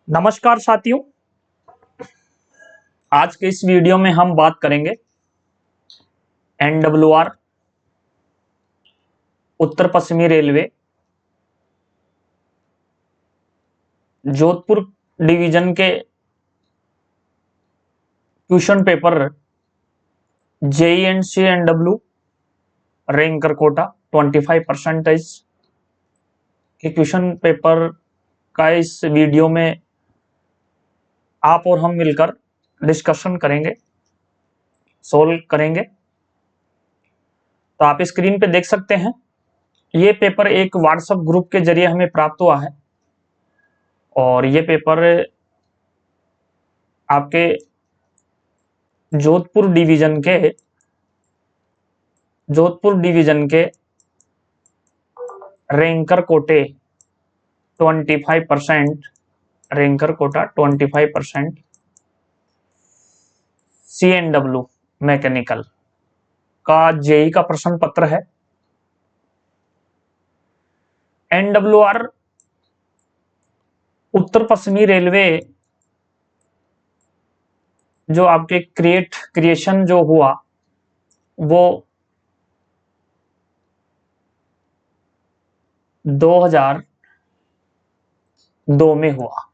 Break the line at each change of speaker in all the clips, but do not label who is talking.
नमस्कार साथियों। आज के इस वीडियो में हम बात करेंगे NWR उत्तर पश्चिमी रेलवे जोधपुर डिवीजन के question paper JENCNW ranker quota 25% के क्वेश्चन पेपर का इस वीडियो में आप और हम मिलकर डिस्कशन करेंगे, सोल्व करेंगे। तो आप स्क्रीन पे देख सकते हैं, ये पेपर एक व्हाट्सएप ग्रुप के जरिए हमें प्राप्त हुआ है और ये पेपर आपके जोधपुर डिवीजन के रैंकर कोटे 25%, रैंकर कोटा 25% CNW मैकेनिकल का जेई का प्रश्न पत्र है। NWR उत्तर पश्चिमी रेलवे जो आपके क्रिएशन जो हुआ वो 2002 में हुआ,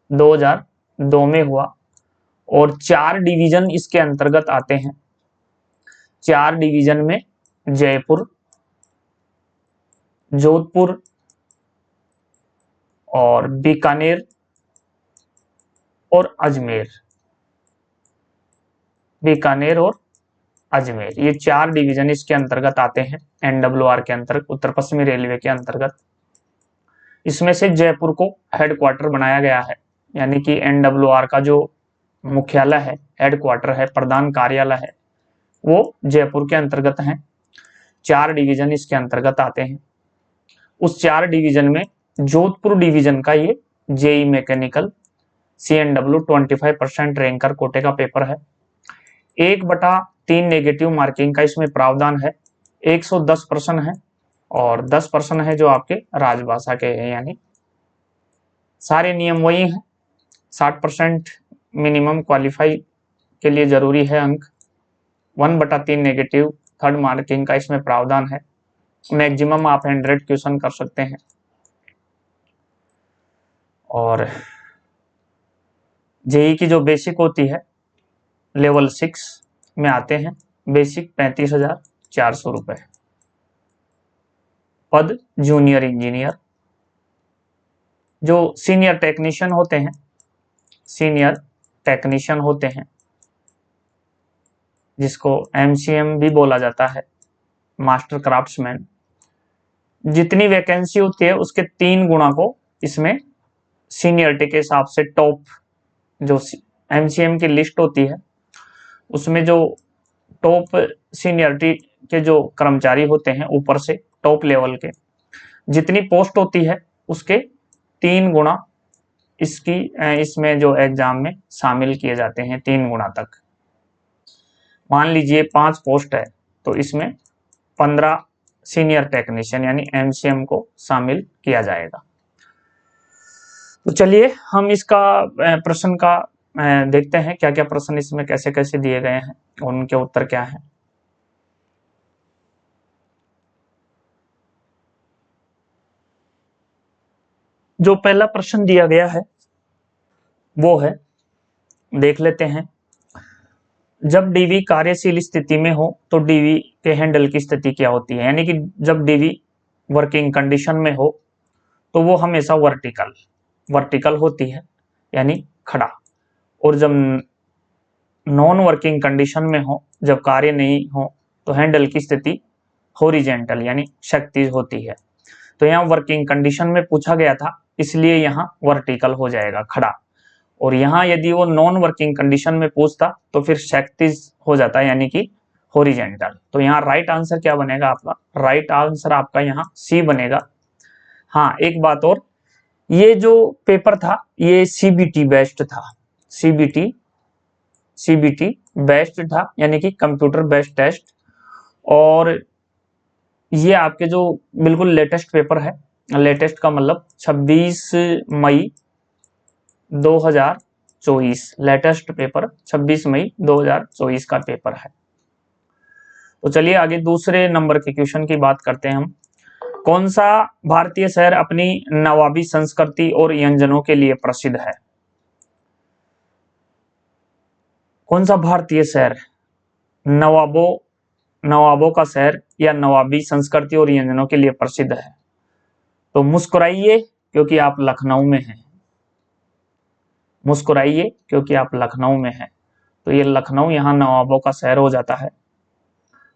2002 में हुआ और 4 डिवीजन इसके अंतर्गत आते हैं। 4 डिवीजन में जयपुर, जोधपुर और बीकानेर और अजमेर, ये 4 डिवीजन इसके अंतर्गत आते हैं। NWR के अंतर्गत, उत्तर पश्चिमी रेलवे के अंतर्गत। इसमें से जयपुर को हेडक्वार्टर बनाया गया है, यानी कि NWR का जो मुख्यालय है, हेडक्वार्टर है, प्रधान कार्यालय है, वो जयपुर के अंतर्गत है। 4 डिवीजन इसके अंतर्गत आते हैं। उस 4 डिवीजन में जोधपुर डिवीजन का ये जेई मैकेनिकल CNW 25% रैंकर कोटे का पेपर है। 1/3 नेगेटिव मार्किंग का इसमें प्रावधान है। 110 प्रश्न है और 10 प्रश्न है जो आपके राजभाषा के हैं, यानी सारे नियम वही हैं। 60% मिनिमम क्वालिफाई के लिए जरूरी है अंक। 1/3 नेगेटिव थर्ड मार्किंग का इसमें प्रावधान है। मैक्सिमम आप 100 क्वेश्चन कर सकते हैं। और जेई की जो बेसिक होती है लेवल 6 में आते हैं, बेसिक 35,400 रुपए। पद जूनियर इंजीनियर। जो सीनियर टेक्नीशियन होते हैं जिसको MCM भी बोला जाता है, मास्टर क्राफ्ट्समैन, जितनी वैकेंसी होती है उसके 3 गुना को इसमें सीनियरिटी के हिसाब से टॉप, जो MCM की लिस्ट होती है उसमें जो टॉप सीनियरिटी के जो कर्मचारी होते हैं, ऊपर से टॉप लेवल के, जितनी पोस्ट होती है उसके 3 गुना इसमें जो एग्जाम में शामिल किए जाते हैं, 3 गुना तक। मान लीजिए 5 पोस्ट है तो इसमें 15 सीनियर टेक्नीशियन यानी MCM को शामिल किया जाएगा। तो चलिए हम इसका प्रश्न का देखते हैं, क्या क्या प्रश्न इसमें कैसे कैसे दिए गए हैं और उनके उत्तर क्या हैं। जो पहला प्रश्न दिया गया है वो है, देख लेते हैं। जब डीवी कार्यशील स्थिति में हो तो डीवी के हैंडल की स्थिति क्या होती है, यानी कि जब डीवी वर्किंग कंडीशन में हो तो वो हमेशा वर्टिकल होती है, यानी खड़ा। और जब नॉन वर्किंग कंडीशन में हो, जब कार्य नहीं हो, तो हैंडल की स्थिति हॉरिजेंटल यानी क्षैतिज होती है। तो यहाँ वर्किंग कंडीशन में पूछा गया था, इसलिए यहाँ वर्टिकल हो जाएगा, खड़ा। और यहाँ यदि वो नॉन वर्किंग कंडीशन में पूछता तो फिर क्षैतिज हो जाता, यानी कि हॉरिजेंटल। तो यहाँ राइट आंसर क्या बनेगा आपका? राइट आंसर आपका यहाँ सी बनेगा। हाँ, एक बात और, ये जो पेपर था ये CBT बेस्ड था, CBT बेस्ड था, यानी कि कंप्यूटर बेस्ड टेस्ट। और ये आपके जो बिल्कुल लेटेस्ट पेपर है, लेटेस्ट का मतलब 26 मई 2024, लेटेस्ट पेपर 26 मई 2024 का पेपर है। तो चलिए आगे दूसरे नंबर के क्वेश्चन की बात करते हैं हम। कौन सा भारतीय शहर अपनी नवाबी संस्कृति और व्यंजनों के लिए प्रसिद्ध है? कौन सा भारतीय शहर नवाबों का शहर या नवाबी संस्कृति और व्यंजनों के लिए प्रसिद्ध है? तो मुस्कुराइए क्योंकि आप लखनऊ में हैं। मुस्कुराइए क्योंकि आप लखनऊ में हैं। तो ये लखनऊ यहाँ नवाबों का शहर हो जाता है,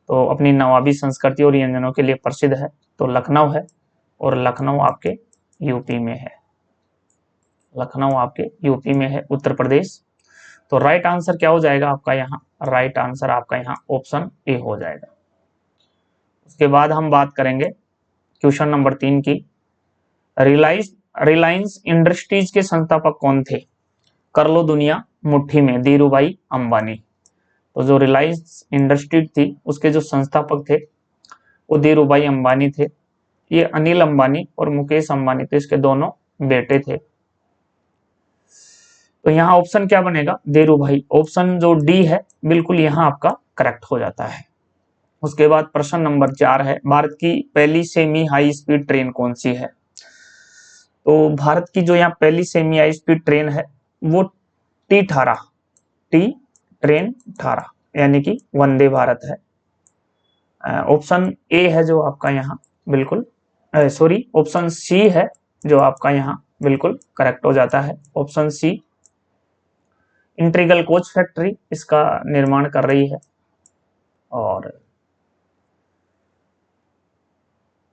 तो अपनी नवाबी संस्कृति और व्यंजनों के लिए प्रसिद्ध है, तो लखनऊ है, और लखनऊ आपके यूपी में है। लखनऊ आपके यूपी में है, उत्तर प्रदेश। तो राइट आंसर क्या हो जाएगा आपका यहाँ? राइट आंसर आपका यहाँ ऑप्शन ए हो जाएगा। उसके बाद हम बात करेंगे क्वेश्चन नंबर 3 की। रिलायंस इंडस्ट्रीज के संस्थापक कौन थे? कर लो दुनिया मुट्ठी में, धीरूभाई अंबानी। तो जो रिलायंस इंडस्ट्रीज थी उसके जो संस्थापक थे वो धीरूभाई अंबानी थे। ये अनिल अंबानी और मुकेश अंबानी थे, इसके दोनों बेटे थे। तो यहाँ ऑप्शन क्या बनेगा? धीरूभाई। ऑप्शन जो डी है बिल्कुल यहाँ आपका करेक्ट हो जाता है। उसके बाद प्रश्न नंबर 4 है, भारत की पहली सेमी हाई स्पीड ट्रेन कौन सी है? तो भारत की जो यहाँ पहली सेमी हाई स्पीड ट्रेन है वो टी ट्रेन 18 यानी कि वंदे भारत है। ऑप्शन ए है जो आपका यहाँ बिल्कुल सॉरी ऑप्शन सी है जो आपका यहाँ बिल्कुल करेक्ट हो जाता है। Option C, integral coach factory इसका निर्माण कर रही है। और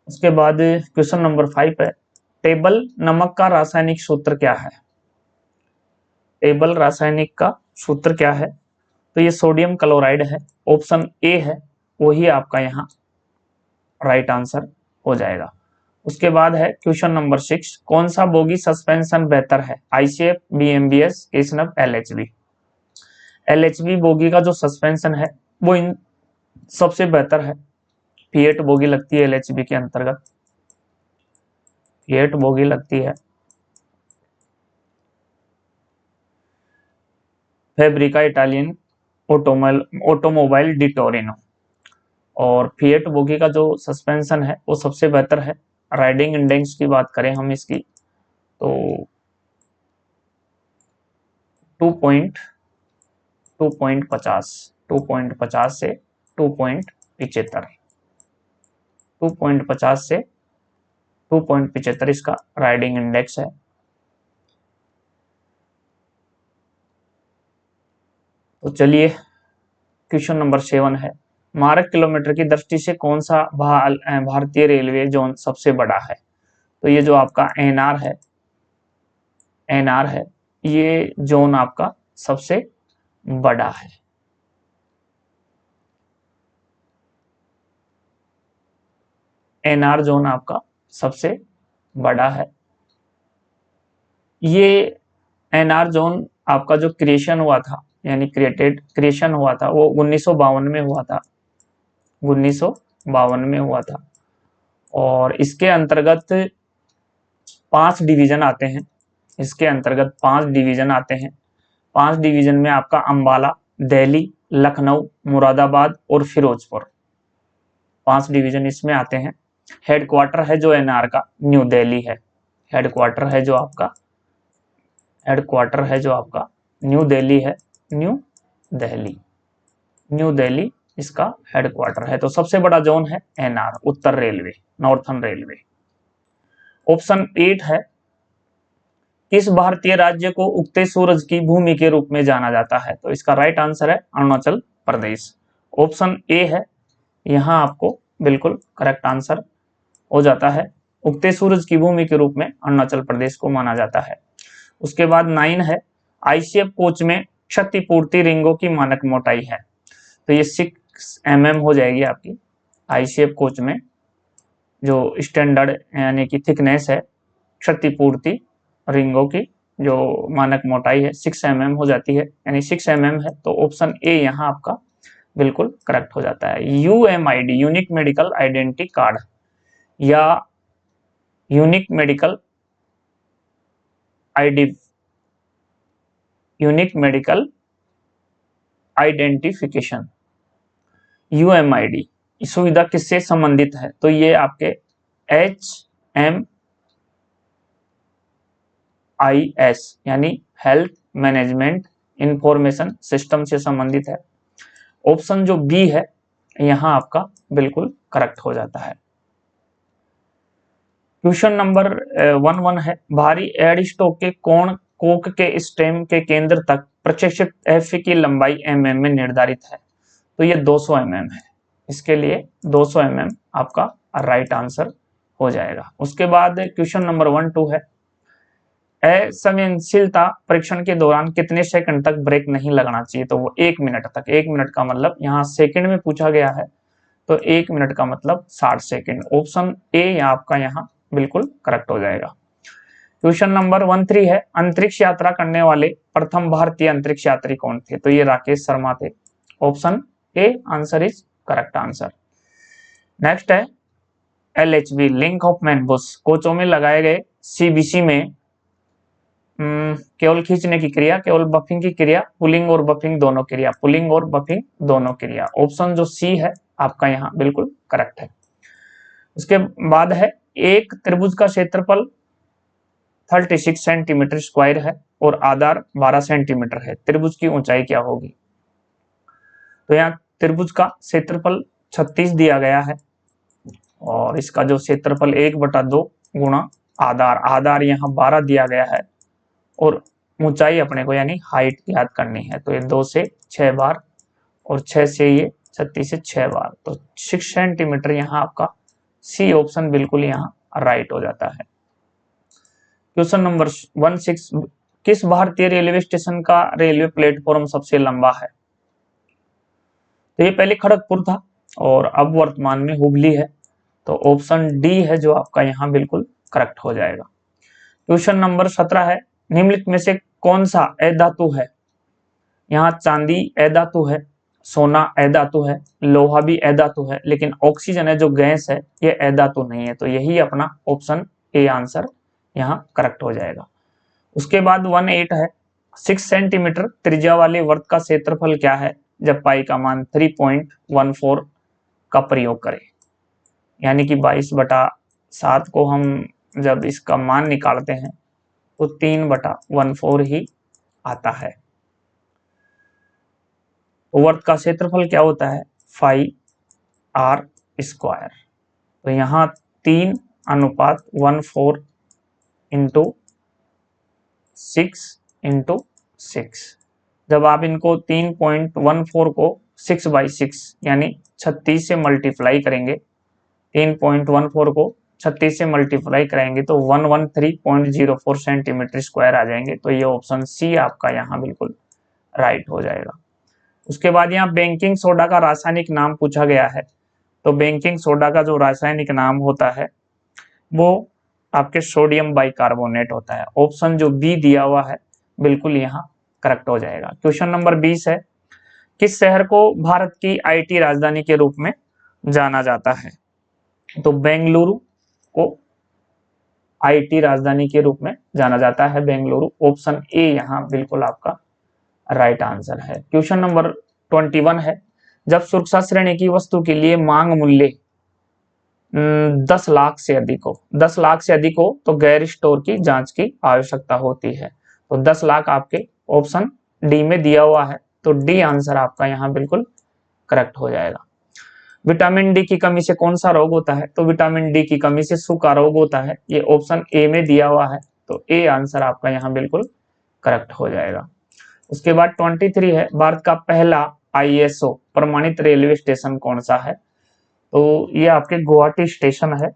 उसके बाद क्वेश्चन नंबर 5 है, टेबल नमक का रासायनिक सूत्र क्या है? टेबल रासायनिक का सूत्र क्या है? तो ये सोडियम क्लोराइड है। ऑप्शन ए है वही आपका यहाँ राइट आंसर हो जाएगा। उसके बाद है क्वेश्चन नंबर 6, कौन सा बोगी सस्पेंशन बेहतर है? आईसीएफ, बीएमबीएस, केसनफ, एलएचबी। एलएचबी बोगी का जो सस्पेंशन है वो इन सबसे बेहतर है। फिएट बोगी लगती है एलएचबी के अंतर्गत, फिएट बोगी लगती है। फैब्रिका इटालियन ऑटोमोबाइल डी टोरिनो। और फिएट बोगी का जो सस्पेंशन है वो सबसे बेहतर है। राइडिंग इंडेक्स की बात करें हम इसकी तो 2.50 से 2.75, 2.50 से 2.75 इसका राइडिंग इंडेक्स है। तो चलिए क्वेश्चन नंबर 7 है, मारक किलोमीटर की दृष्टि से कौन सा भारतीय रेलवे जोन सबसे बड़ा है? तो ये जो आपका एनआर है ये जोन आपका सबसे बड़ा है। एनआर जोन आपका सबसे बड़ा है। ये एनआर जोन आपका जो क्रिएशन हुआ था यानी क्रिएशन हुआ था वो 1952 में हुआ था, 1952 में हुआ था। और इसके अंतर्गत 5 डिवीजन आते हैं। इसके अंतर्गत 5 डिवीजन आते हैं। 5 डिवीजन में आपका अंबाला, दिल्ली, लखनऊ, मुरादाबाद और फिरोजपुर, 5 डिवीजन इसमें आते हैं। हेडक्वार्टर है जो एनआर का न्यू दिल्ली है। हेडक्वार्टर है जो आपका न्यू दिल्ली है। न्यू दिल्ली इसका हेडक्वार्टर है। तो सबसे बड़ा जोन है एनआर, उत्तर रेलवे, नॉर्थर्न रेलवे। ऑप्शन 8 है, किस भारतीय राज्य को उगते सूरज की भूमि के रूप में जाना जाता है? तो इसका राइट आंसर है अरुणाचल प्रदेश। ऑप्शन ए है यहाँ आपको बिल्कुल करेक्ट आंसर हो जाता है। उगते सूरज की भूमि के रूप में अरुणाचल प्रदेश को माना जाता है। उसके बाद 9 है, आईसीएफ कोच में क्षतिपूर्ति रिंगों की मानक मोटाई है। तो ये 6 mm हो जाएगी आपकी। आईसीएफ कोच में जो स्टैंडर्ड यानी कि थिकनेस है क्षतिपूर्ति रिंगों की जो मानक मोटाई है 6 mm हो जाती है, यानी 6 mm है। तो ऑप्शन ए यहाँ आपका बिल्कुल करेक्ट हो जाता है। यूएमआईडी, यूनिक मेडिकल आइडेंटिटी कार्ड या unique medical ID unique medical identification, UMID सुविधा किससे संबंधित है? तो ये आपके HMIS यानी हेल्थ मैनेजमेंट इंफॉर्मेशन सिस्टम से संबंधित है। ऑप्शन जो बी है यहां आपका बिल्कुल करेक्ट हो जाता है। क्वेश्चन नंबर 11 है, भारी एड स्टॉक के कोण कोक के स्टेम के केंद्र तक प्रक्षेपित एफ की लंबाई mm में निर्धारित है। तो ये 200 mm है, इसके लिए 200 mm आपका राइट आंसर हो जाएगा। उसके बाद क्वेश्चन नंबर 12 है, असंवेदनशीलता परीक्षण के दौरान कितने सेकंड तक ब्रेक नहीं लगाना चाहिए? तो वो 1 मिनट तक। 1 मिनट का मतलब यहाँ सेकंड में पूछा गया है, तो 1 मिनट का मतलब 60 सेकंड। ऑप्शन ए आपका यहाँ बिल्कुल करेक्ट हो जाएगा। क्वेश्चन नंबर 13 है, अंतरिक्ष यात्रा करने वाले प्रथम भारतीय अंतरिक्ष यात्री कौन थे? तो ये राकेश शर्मा थे। Option A answer is correct answer. Next है LHB लिंक ऑफ मैनबुश कोचों में लगाए गए CBC में केवल खींचने की क्रिया, केवल बफिंग की क्रिया, पुलिंग और बफिंग दोनों क्रिया, पुलिंग और बफिंग दोनों क्रिया। ऑप्शन जो सी है आपका यहाँ बिल्कुल करेक्ट है। उसके बाद है, एक त्रिभुज का क्षेत्रफल 36 सेंटीमीटर स्क्वायर है और आधार 12 सेंटीमीटर है, त्रिभुज की ऊंचाई क्या होगी? तो यहाँ त्रिभुज का क्षेत्रफल 36 दिया गया है और इसका जो क्षेत्रफल 1/2 गुणा आधार यहाँ 12 दिया गया है और ऊंचाई अपने को यानी हाइट याद करनी है, तो ये 2 से 6 बार और 6 से ये 36 से 6 बार, तो 6 सेंटीमीटर यहाँ आपका सी ऑप्शन बिल्कुल यहाँ राइट हो जाता है। क्वेश्चन नंबर 16, किस भारतीय रेलवे स्टेशन का रेलवे प्लेटफॉर्म सबसे लंबा है? तो ये पहले खड़गपुर था और अब वर्तमान में हुबली है, तो ऑप्शन डी है जो आपका यहाँ बिल्कुल करेक्ट हो जाएगा। क्वेश्चन नंबर 17 है, निम्नलिखित में से कौन सा अधातु है? यहाँ चांदी अधातु है, सोना अधातु है, लोहा भी अधातु है, लेकिन ऑक्सीजन है जो गैस है ये अधातु नहीं है, तो यही अपना ऑप्शन ए आंसर यहाँ करेक्ट हो जाएगा। उसके बाद 18 है, 6 सेंटीमीटर त्रिज्या वाले वृत्त का क्षेत्रफल क्या है जब पाई का मान 3.14 का प्रयोग करें? यानी कि 22/7 को हम जब इसका मान निकालते हैं तो 3/14 ही आता है। वृत्त का क्षेत्रफल क्या होता है? 5r²। तो यहाँ 3:14 इंटू 6 जब आप इनको 3.14 को 6/6 यानी 36 से मल्टीप्लाई करेंगे, 3.14 को 36 से मल्टीप्लाई कराएंगे तो 113.04 सेंटीमीटर स्क्वायर आ जाएंगे, तो ये ऑप्शन सी आपका यहाँ बिल्कुल राइट हो जाएगा। उसके बाद यहाँ बेकिंग सोडा का रासायनिक नाम पूछा गया है, तो बेकिंग सोडा का जो रासायनिक नाम होता है वो आपके सोडियम बाइकार्बोनेट होता है। ऑप्शन जो बी दिया हुआ है बिल्कुल यहाँ करेक्ट हो जाएगा। क्वेश्चन नंबर 20 है, किस शहर को भारत की IT राजधानी के रूप में जाना जाता है? तो बेंगलुरु को IT राजधानी के रूप में जाना जाता है, बेंगलुरु। ऑप्शन ए यहाँ बिल्कुल आपका राइट आंसर है। क्वेश्चन नंबर 21 है, जब सुरक्षा श्रेणी की वस्तु के लिए मांग मूल्य 10 लाख से अधिक हो, 10 लाख से अधिक हो तो गैर स्टोर की जांच की आवश्यकता होती है। तो 10 लाख आपके ऑप्शन डी में दिया हुआ है, तो डी आंसर आपका यहाँ बिल्कुल करेक्ट हो जाएगा। विटामिन डी की कमी से कौन सा रोग होता है? तो विटामिन डी की कमी से सूखा रोग होता है, ये ऑप्शन ए में दिया हुआ है, तो ए आंसर आपका यहाँ बिल्कुल करेक्ट हो जाएगा। उसके बाद 23 है, भारत का पहला ISO प्रमाणित रेलवे स्टेशन कौन सा है? तो ये आपके गुवाहाटी स्टेशन है,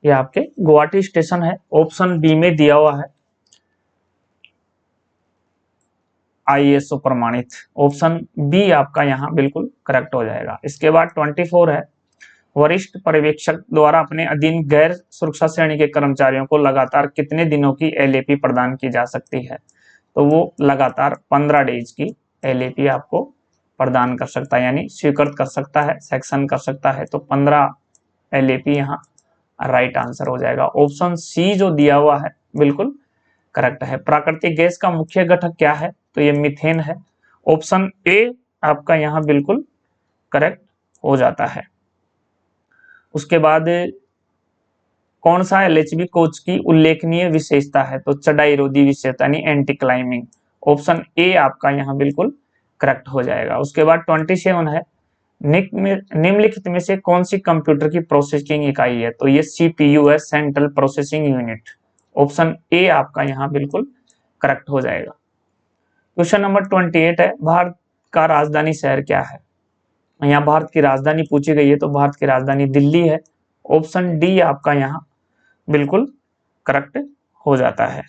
ये आपके गुवाहाटी स्टेशन है, ऑप्शन बी में दिया हुआ है ISO प्रमाणित, ऑप्शन बी आपका यहाँ बिल्कुल करेक्ट हो जाएगा। इसके बाद 24 है, वरिष्ठ पर्यवेक्षक द्वारा अपने अधीन गैर सुरक्षा श्रेणी के कर्मचारियों को लगातार कितने दिनों की LAP प्रदान की जा सकती है? तो वो लगातार 15 डेज की LAP आपको प्रदान कर सकता है, यानी स्वीकृत कर सकता है, सेक्शन कर सकता है, तो 15 LAP यहाँ राइट आंसर हो जाएगा। ऑप्शन सी जो दिया हुआ है बिल्कुल करेक्ट है। प्राकृतिक गैस का मुख्य घटक क्या है? तो ये मीथेन है। ऑप्शन ए आपका यहाँ बिल्कुल करेक्ट हो जाता है। उसके बाद कौन सा एलएचबी कोच की उल्लेखनीय विशेषता है? तो चढ़ाई रोधी विशेषता यानी एंटी क्लाइंबिंग। ऑप्शन ए आपका यहाँ बिल्कुल करेक्ट हो जाएगा। उसके बाद 27 है, निम्नलिखित में से कौन सी कंप्यूटर की प्रोसेसिंग इकाई है? तो ये सीपीयू है, central processing unit. Option A आपका यहाँ बिल्कुल करेक्ट हो जाएगा। क्वेश्चन नंबर 28 है, भारत का राजधानी शहर क्या है? यहाँ भारत की राजधानी पूछी गई है, तो भारत की राजधानी दिल्ली है। ऑप्शन डी आपका यहाँ बिल्कुल करेक्ट हो जाता है।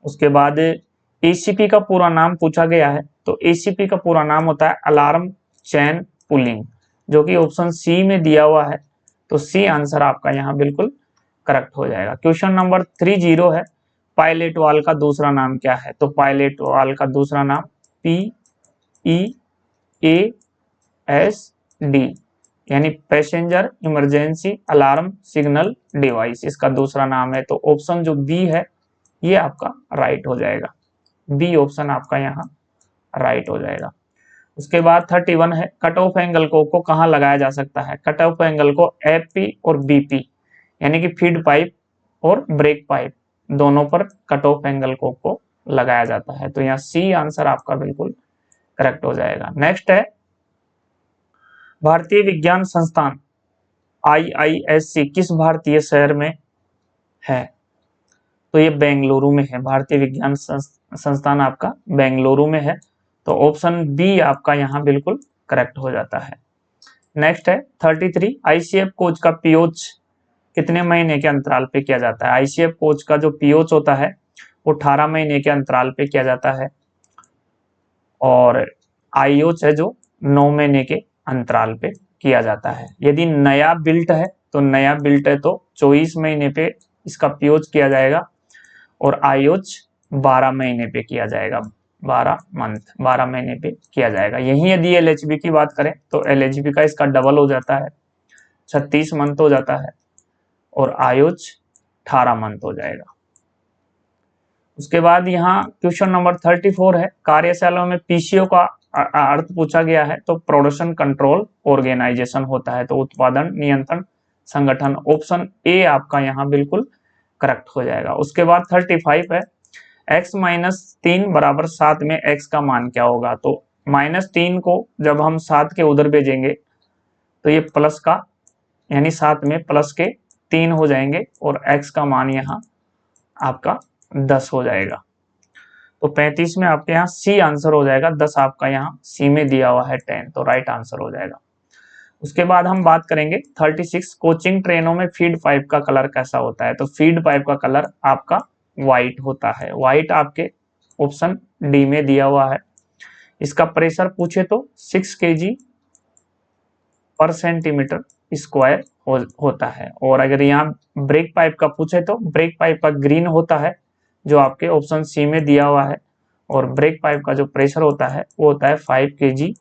उसके बाद एसीपी का पूरा नाम पूछा गया है, तो एसीपी का पूरा नाम होता है अलार्म चैन पुलिंग, जो कि ऑप्शन सी में दिया हुआ है, तो सी आंसर आपका यहाँ बिल्कुल करेक्ट हो जाएगा। क्वेश्चन नंबर 30 है, पायलट वाल का दूसरा नाम क्या है? तो पायलट वाल का दूसरा नाम PEASD यानी passenger emergency alarm signal device, इसका दूसरा नाम है। तो ऑप्शन जो बी है ये आपका राइट हो जाएगा। बी ऑप्शन आपका यहाँ राइट हो जाएगा। उसके बाद 31 है, कट ऑफ एंगल को कहाँ लगाया जा सकता है? कट ऑफ एंगल को एपी और बीपी यानी कि फीड पाइप और ब्रेक पाइप दोनों पर कट ऑफ एंगल को लगाया जाता है। तो यहाँ सी आंसर आपका बिल्कुल करेक्ट हो जाएगा। नेक्स्ट है, भारतीय विज्ञान संस्थान IISc किस भारतीय शहर में है? तो ये बेंगलुरु में है। भारतीय विज्ञान संस्थान आपका बेंगलुरु में है। तो ऑप्शन बी आपका यहाँ बिल्कुल करेक्ट हो जाता है। नेक्स्ट है 33, ICF कोच का पीओच कितने महीने के अंतराल पे किया जाता है? ICF कोच का जो पीओच होता है वो 18 महीने के अंतराल पे किया जाता है, और आईओच है जो 9 महीने के अंतराल पे किया जाता है। यदि नया बिल्ट है तो 24 महीने पे इसका पीओच किया जाएगा, और आईओच 12 महीने पे किया जाएगा। 12 महीने पे किया जाएगा। यही यदि एलएचबी की बात करें तो एलएचबी का इसका डबल हो जाता है, 36 मंथ हो जाता है, और आयोच 18 मंथ हो जाएगा। उसके बाद यहाँ क्वेश्चन नंबर 34 है, कार्यशाला में पीसीओ का अर्थ पूछा गया है, तो प्रोडक्शन कंट्रोल ऑर्गेनाइजेशन होता है, तो उत्पादन नियंत्रण संगठन। ऑप्शन ए आपका यहाँ बिल्कुल करेक्ट हो जाएगा। उसके बाद 35 है, x-3 बराबर 7 में x का मान क्या होगा? तो -3 को जब हम 7 के उधर भेजेंगे तो ये प्लस का यानी 7 में प्लस के 3 हो जाएंगे, और x का मान यहाँ आपका 10 हो जाएगा। तो 35 में आपके यहाँ सी आंसर हो जाएगा। 10 आपका यहाँ सी में दिया हुआ है 10, तो राइट आंसर हो जाएगा। उसके बाद हम बात करेंगे 36, कोचिंग ट्रेनों में फीड पाइप का कलर कैसा होता है? तो फीड पाइप का कलर आपका व्हाइट होता है। व्हाइट आपके ऑप्शन डी में दिया हुआ है। इसका प्रेशर पूछे तो 6 kg पर सेंटीमीटर स्क्वायर होता है। और अगर यहाँ ब्रेक पाइप का पूछे तो ब्रेक पाइप का ग्रीन होता है, जो आपके ऑप्शन सी में दिया हुआ है, और ब्रेक पाइप का जो प्रेशर होता है वो होता है 5 kg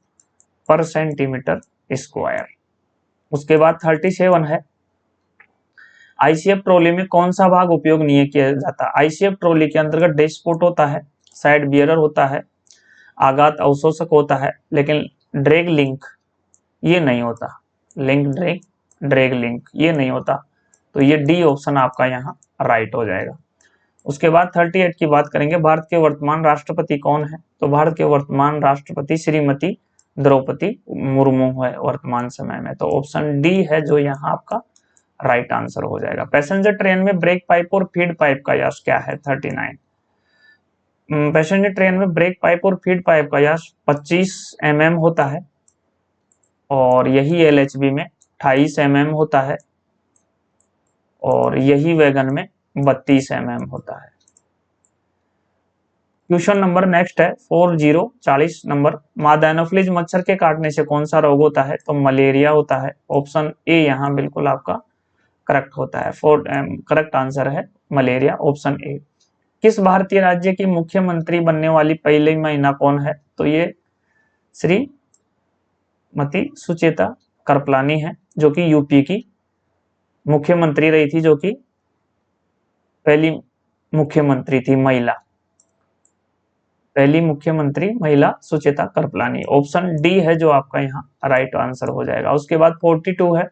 पर सेंटीमीटर स्क्वायर। उसके बाद 37 है, आईसीएफ ट्रॉली में कौन सा भाग उपयोग नहीं किया जाता? आईसीएफ ट्रॉली के अंतर्गत डैशपोर्ट होता है, साइड बियरर होता है, आघात अवशोषक होता है, लेकिन ड्रैग लिंक ये नहीं होता। लिंक ड्रैग लिंक ये नहीं होता। तो ये डी ऑप्शन आपका यहाँ राइट हो जाएगा। उसके बाद 38 की बात करेंगे, भारत के वर्तमान राष्ट्रपति कौन है? तो भारत के वर्तमान राष्ट्रपति श्रीमती द्रौपदी मुर्मू है वर्तमान समय में। तो ऑप्शन डी है जो यहाँ आपका राइट आंसर हो जाएगा। पैसेंजर ट्रेन में ब्रेक पाइप और फीड पाइप का व्यास क्या है? 39। पैसेंजर ट्रेन में ब्रेक पाइप और फीड पाइप का व्यास 25 mm होता है, और यही एलएचबी में 28 mm होता है, और यही वैगन में 32 mm होता है। क्वेश्चन नंबर नेक्स्ट है 40 नंबर, मादा एनोफिलीज मच्छर के काटने से कौन सा रोग होता है? तो मलेरिया होता है। ऑप्शन ए यहाँ बिल्कुल आपका करेक्ट होता है। करेक्ट आंसर है मलेरिया, ऑप्शन ए। किस भारतीय राज्य की मुख्यमंत्री बनने वाली पहली महिला कौन है? तो ये श्रीमती सुचेता कृपलानी है, जो कि यूपी की मुख्यमंत्री रही थी, जो कि पहली मुख्यमंत्री थी महिला, पहली मुख्यमंत्री महिला सुचेता कृपलानी। ऑप्शन डी है जो आपका यहाँ राइट आंसर हो जाएगा। उसके बाद 42 है,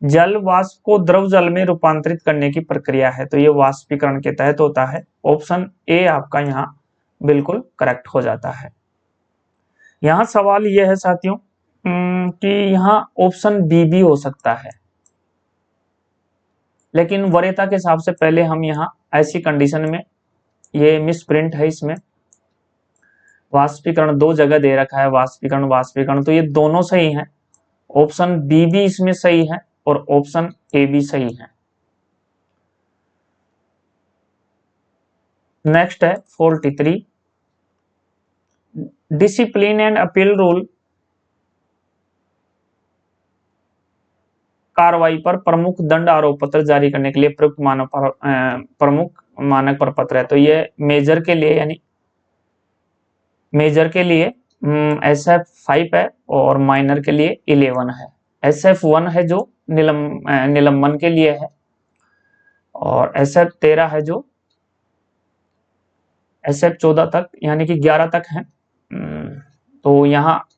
जल वाष्प को द्रव जल में रूपांतरित करने की प्रक्रिया है, तो ये वाष्पीकरण के तहत होता है। ऑप्शन ए आपका यहाँ बिल्कुल करेक्ट हो जाता है। यहाँ सवाल यह है साथियों कि यहाँ ऑप्शन बी भी हो सकता है, लेकिन वरीयता के हिसाब से पहले हम यहाँ ऐसी कंडीशन में, ये मिस प्रिंट है, इसमें वाष्पीकरण दो जगह दे रखा है, वाष्पीकरण वाष्पीकरण, तो ये दोनों सही हैं। ऑप्शन बी भी इसमें सही है और ऑप्शन ए भी सही है। नेक्स्ट है 43, डिसिप्लिन एंड अपील रूल कार्रवाई पर प्रमुख दंड आरोप पत्र जारी करने के लिए प्रयुक्त प्रमुख मानक प्रपत्र है, तो ये मेजर के लिए, यानी मेजर के लिए SF5 है और माइनर के लिए 11 है। SF1 है जो निलंबन के लिए है और SF13 है जो SF14 तक यानी कि 11 तक है। तो यहाँ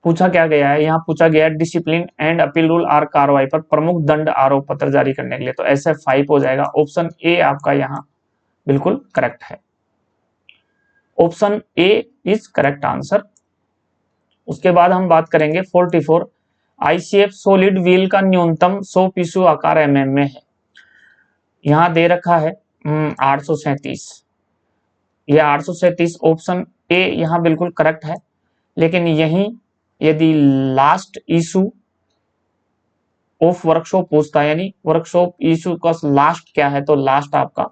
पूछा क्या गया है, यहाँ पूछा गया है डिसिप्लिन एंड अपील रूल आर कार्रवाई पर प्रमुख दंड आरोप पत्र जारी करने के लिए, तो SF5 हो जाएगा। ऑप्शन ए आपका यहाँ बिल्कुल करेक्ट है। Option A is correct answer. उसके बाद हम बात करेंगे 44, ICF सॉलिड व्हील का न्यूनतम 100 पीसू आकार mm में है, यहाँ दे रखा है 837, यह 837 ऑप्शन ए यहाँ बिल्कुल करेक्ट है। लेकिन यही यदि लास्ट इशू ऑफ वर्कशॉप पूछता है, यानी वर्कशॉप इशू का लास्ट क्या है, तो लास्ट आपका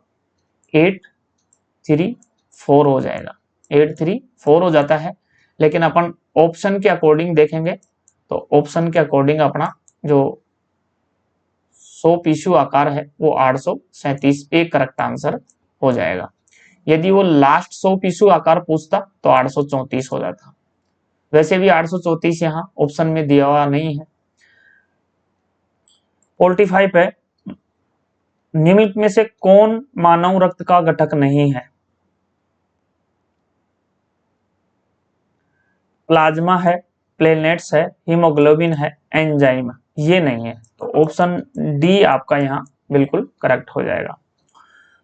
834 हो जाएगा, 834 हो जाता है। लेकिन अपन ऑप्शन के अकॉर्डिंग देखेंगे तो ऑप्शन के अकॉर्डिंग अपना जो 100 पीसू आकार है वो 837 एक करेक्ट आंसर हो जाएगा। यदि वो लास्ट 100 पीसू आकार पूछता तो 834 हो जाता। वैसे भी 834 यहाँ ऑप्शन में दिया हुआ नहीं है। 45 है, निम्नलिखित में से कौन मानव रक्त का घटक नहीं है? प्लाज्मा है, प्लेटलेट्स है, हीमोग्लोबिन है, एंजाइम, ये नहीं है, तो ऑप्शन डी आपका यहाँ बिल्कुल करेक्ट हो जाएगा।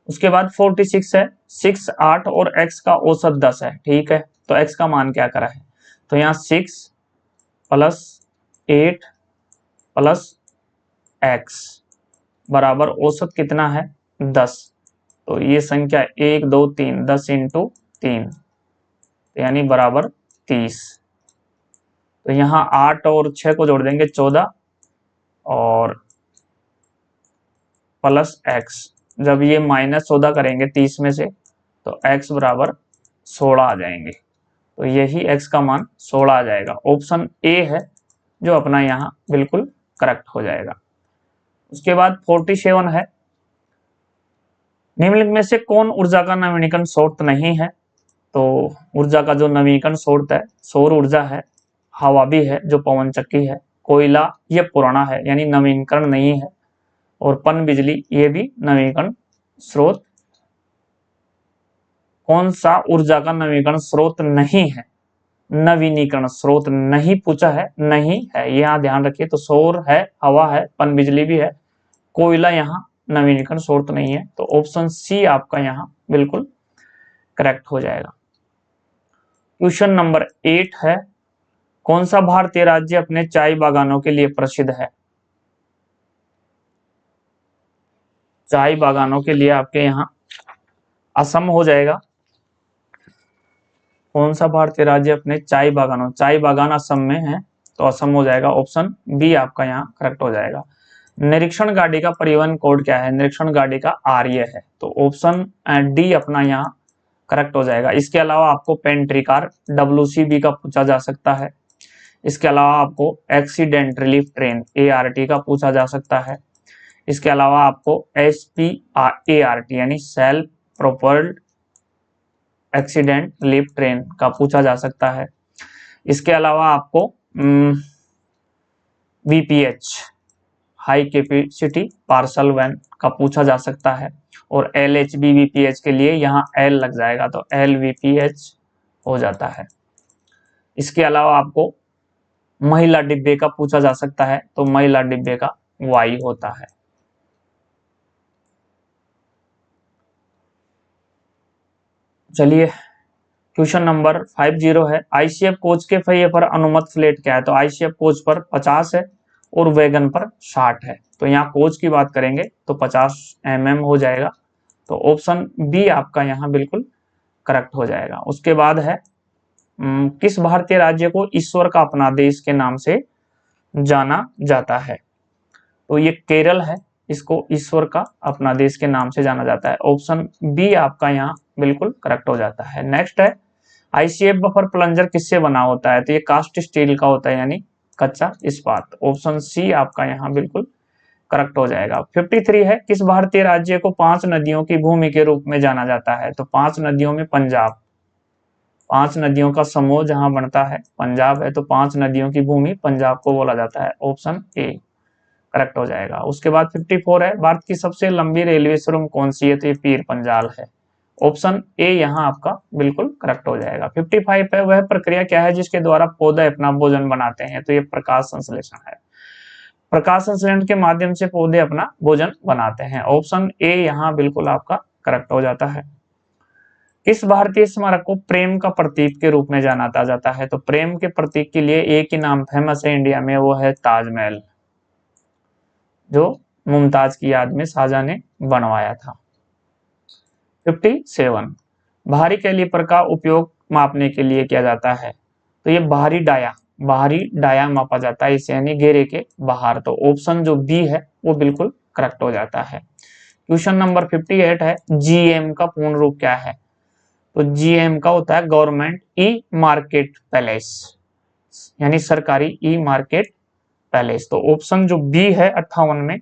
उसके बाद 46 है, 6, 8 और x का औसत 10 है, ठीक है, तो x का मान क्या करा है, तो यहाँ 6 प्लस 8 प्लस x बराबर औसत कितना है 10, तो ये संख्या 1 2 3 10 इंटू 3 यानी बराबर 30। तो यहाँ 8 और 6 को जोड़ देंगे 14 और प्लस x, जब ये -14 करेंगे 30 में से तो x बराबर 16 आ जाएंगे, तो यही x का मान 16 आ जाएगा। ऑप्शन ए है जो अपना यहाँ बिल्कुल करेक्ट हो जाएगा। उसके बाद 47 है, निम्नलिखित में से कौन ऊर्जा का नवीनीकरण स्रोत नहीं है? तो ऊर्जा का जो नवीनीकरण स्रोत है, सौर ऊर्जा है, हवा भी है जो पवन चक्की है, कोयला ये पुराना है यानी नवीनीकरण नहीं है, और पन बिजली ये भी नवीनीकरण स्रोत। कौन सा ऊर्जा का नवीनीकरण स्रोत नहीं है? नवीनीकरण स्रोत नहीं पूछा है, नहीं है, यहाँ ध्यान रखिए। तो सौर है, हवा है, पन बिजली भी है, कोयला यहाँ नवीनीकरण स्रोत नहीं है, तो ऑप्शन सी आपका यहाँ बिल्कुल करेक्ट हो जाएगा। क्वेश्चन नंबर 8 है, कौन सा भारतीय राज्य अपने चाय बागानों के लिए प्रसिद्ध है? चाय बागानों के लिए आपके यहाँ असम हो जाएगा। कौन सा भारतीय राज्य अपने चाय बागान असम में है, तो असम हो जाएगा। ऑप्शन बी आपका यहाँ करेक्ट हो जाएगा। निरीक्षण गाड़ी का परिवहन कोड क्या है? निरीक्षण गाड़ी का आर्य है, तो ऑप्शन डी अपना यहाँ करेक्ट हो जाएगा। इसके अलावा आपको पेंट्री कार WCB का पूछा जा सकता है। इसके अलावा आपको एक्सीडेंट रिलीफ ट्रेन ART का पूछा जा सकता है। इसके अलावा आपको SPART यानी self propelled accident relief train का पूछा जा सकता है। इसके अलावा आपको VPH high capacity parcel van का पूछा जा सकता है, और LHBVPH के लिए यहाँ L लग जाएगा तो LVPH हो जाता है। इसके अलावा आपको महिला डिब्बे का पूछा जा सकता है, तो महिला डिब्बे का Y होता है। चलिए क्वेश्चन नंबर 50 है, ICF कोच के पहिए पर अनुमत फ्लेट क्या है? तो ICF कोच पर 50 है और वैगन पर 60 है। तो यहाँ कोच की बात करेंगे तो 50 mm हो जाएगा, तो ऑप्शन बी आपका यहाँ बिल्कुल करेक्ट हो जाएगा। उसके बाद है किस भारतीय राज्य को ईश्वर का अपना देश के नाम से जाना जाता है? तो ये केरल है, इसको ईश्वर का अपना देश के नाम से जाना जाता है। ऑप्शन बी आपका यहाँ बिल्कुल करेक्ट हो जाता है। नेक्स्ट है ICF बफर प्लंजर किससे बना होता है? तो ये कास्ट स्टील का होता है, यानी कच्चा इस्पात। ऑप्शन सी आपका यहाँ बिल्कुल करेक्ट हो जाएगा। 53 है, किस भारतीय राज्य को 5 नदियों की भूमि के रूप में जाना जाता है? तो 5 नदियों में पंजाब, 5 नदियों का समूह जहां बनता है पंजाब है, तो 5 नदियों की भूमि पंजाब को बोला जाता है। ऑप्शन ए करेक्ट हो जाएगा। उसके बाद 54 है, भारत की सबसे लंबी रेलवे सुरंग कौन सी है? तो ये पीर पंजाल है। ऑप्शन ए यहाँ आपका बिल्कुल करेक्ट हो जाएगा। 55 है, वह प्रक्रिया क्या है जिसके द्वारा पौधे अपना भोजन बनाते हैं? तो ये प्रकाश संश्लेषण है। प्रकाश संश्लेषण के माध्यम से पौधे अपना भोजन बनाते हैं। ऑप्शन ए यहाँ बिल्कुल आपका करेक्ट हो जाता है। किस भारतीय स्मारक को प्रेम का प्रतीक के रूप में जाना जाता है? तो प्रेम के प्रतीक के लिए एक ही नाम फेमस है इंडिया में, वो है ताजमहल, जो मुमताज की याद में शाहजहां ने बनवाया था। 57, बाहरी कैलिपर का उपयोग मापने के लिए किया जाता है? तो ये बाहरी डाया मापा जाता है इसे, यानी घेरे के बाहर। तो ऑप्शन जो बी है वो बिल्कुल करेक्ट हो जाता है। क्वेश्चन नंबर 58 है, GM का पूर्ण रूप क्या है? तो GM का होता है गवर्नमेंट ई मार्केट पैलेस, यानी सरकारी ई मार्केट पैलेस। तो ऑप्शन जो बी है 58 में,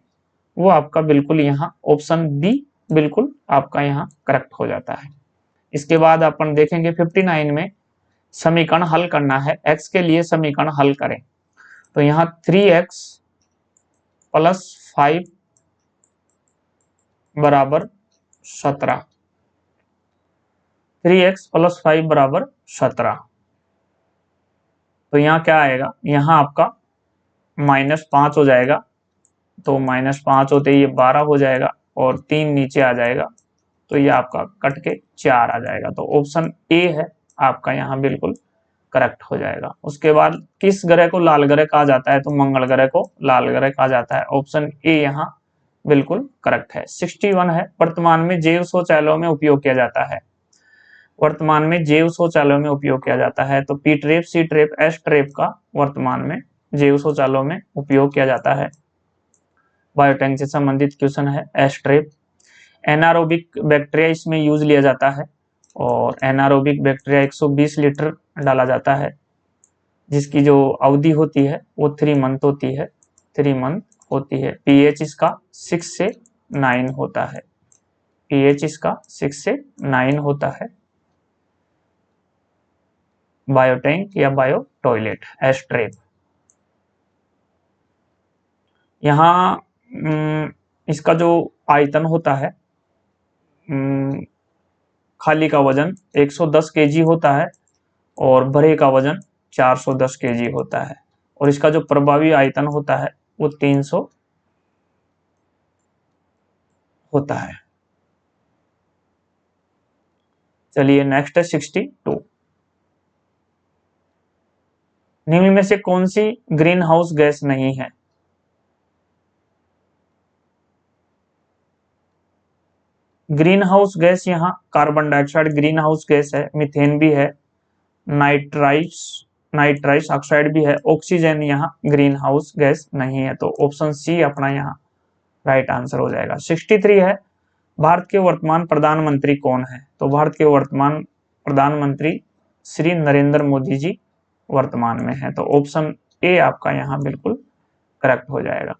वो आपका बिल्कुल यहाँ ऑप्शन बी बिल्कुल आपका यहाँ करेक्ट हो जाता है। इसके बाद अपन देखेंगे 59 में, समीकरण हल करना है, x के लिए समीकरण हल करें। तो यहाँ 3x प्लस 5 बराबर 17, 3x प्लस 5 बराबर 17। तो यहाँ क्या आएगा? यहाँ आपका -5 हो जाएगा, तो -5 होते ही ये 12 हो जाएगा और 3 नीचे आ जाएगा, तो ये आपका कट के 4 आ जाएगा। तो ऑप्शन ए है आपका यहाँ बिल्कुल करेक्ट हो जाएगा। उसके बाद किस ग्रह को लाल ग्रह कहा जाता है? तो मंगल ग्रह को लाल ग्रह कहा जाता है। ऑप्शन ए यहाँ बिल्कुल करेक्ट है। 61 है, वर्तमान में जैव शौचालयों में उपयोग किया जाता है? वर्तमान में जैव शौचालयों में उपयोग किया जाता है, तो पी ट्रेप, सी ट्रेप, एस ट्रेप का वर्तमान में जैव शौचालयों में उपयोग किया जाता है। बायोटैंक से संबंधित क्वेश्चन है एस ट्रेप। एनारोबिक बैक्टीरिया इसमें यूज लिया जाता है, और एनारोबिक बैक्टीरिया 120 लीटर डाला जाता है, जिसकी जो अवधि होती है वो 3 मंथ होती है, 3 मंथ होती है। पीएच इसका 6 से 9 होता है, पीएच इसका 6 से 9 होता है। बायोटैंक या बायो टॉयलेट एस्ट्रेप। यहाँ इसका जो आयतन होता है, खाली का वजन 110 केजी होता है और भरे का वजन 410 केजी होता है, और इसका जो प्रभावी आयतन होता है वो 300 होता है। चलिए नेक्स्ट है 62। निम्न में से कौन सी ग्रीन हाउस गैस नहीं है? ग्रीन हाउस गैस यहाँ carbon dioxide green house gas है, मीथेन भी है, नाइट्राइस ऑक्साइड भी है, ऑक्सीजन यहाँ ग्रीन हाउस गैस नहीं है। तो ऑप्शन सी अपना यहाँ राइट आंसर हो जाएगा। 63 है, भारत के वर्तमान प्रधानमंत्री कौन है? तो भारत के वर्तमान प्रधानमंत्री श्री नरेंद्र मोदी जी वर्तमान में है, तो ऑप्शन ए आपका यहाँ बिल्कुल करेक्ट हो जाएगा।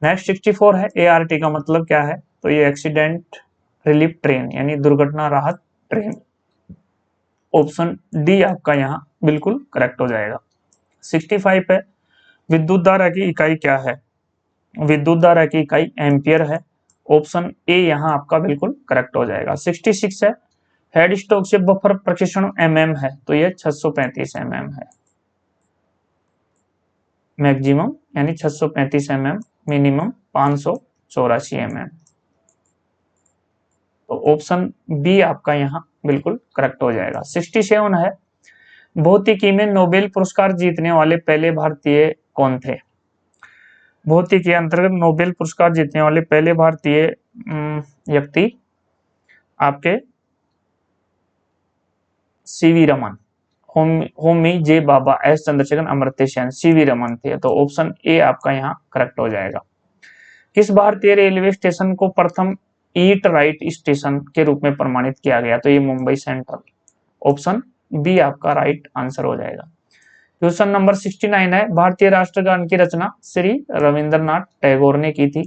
नेक्स्ट 64 है, ART का मतलब क्या है? तो ये एक्सीडेंट रिलीफ ट्रेन, यानी दुर्घटना राहत ट्रेन। ऑप्शन डी आपका यहाँ बिल्कुल करेक्ट हो जाएगा। 65 है, विद्युत धारा की इकाई क्या है? विद्युत धारा की इकाई एम्पियर है। ऑप्शन ए यहाँ आपका बिल्कुल करेक्ट हो जाएगा। 66 है, हेड स्टॉक से बफर प्रक्षेपण mm है, तो ये 635 mm है मैक्सिमम, यानी 635 mm, मिनिमम 584 mm। तो ऑप्शन बी आपका यहाँ बिल्कुल करेक्ट हो जाएगा। 67 है, भौतिकी में नोबेल पुरस्कार जीतने वाले पहले भारतीय कौन थे? भौतिकी के अंतर्गत नोबेल पुरस्कार जीतने वाले पहले भारतीय व्यक्ति आपके सीवी रमन, होमी जे बाबा, एस चंद्रशेखर, अमर्त्य सेन, सीवी रमन थे। तो ऑप्शन ए आपका यहाँ करेक्ट हो जाएगा। किस भारतीय रेलवे स्टेशन को प्रथम ईट राइट स्टेशन के रूप में प्रमाणित किया गया? तो ये मुंबई सेंट्रल। ऑप्शन बी आपका राइट आंसर हो जाएगा। क्वेश्चन नंबर 69 है, भारतीय राष्ट्रगान की रचना श्री रविंद्रनाथ टैगोर ने की थी।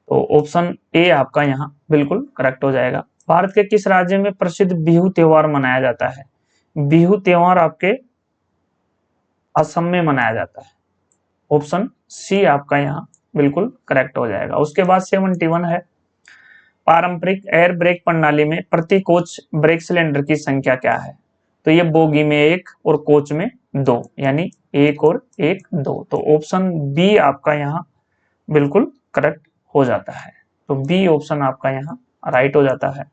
तो ऑप्शन ए आपका यहाँ बिल्कुल करेक्ट हो जाएगा। भारत के किस राज्य में प्रसिद्ध बिहू त्योहार मनाया जाता है? बिहू त्योहार आपके असम में मनाया जाता है। ऑप्शन सी आपका यहाँ बिल्कुल करेक्ट हो जाएगा। उसके बाद 71 है, पारंपरिक एयर ब्रेक प्रणाली में प्रति कोच ब्रेक सिलेंडर की संख्या क्या है? तो ये बोगी में 1 और कोच में 2, यानी 1 और 1 2। तो ऑप्शन बी आपका यहाँ बिल्कुल करेक्ट हो जाता है। तो बी ऑप्शन आपका यहाँ राइट हो जाता है।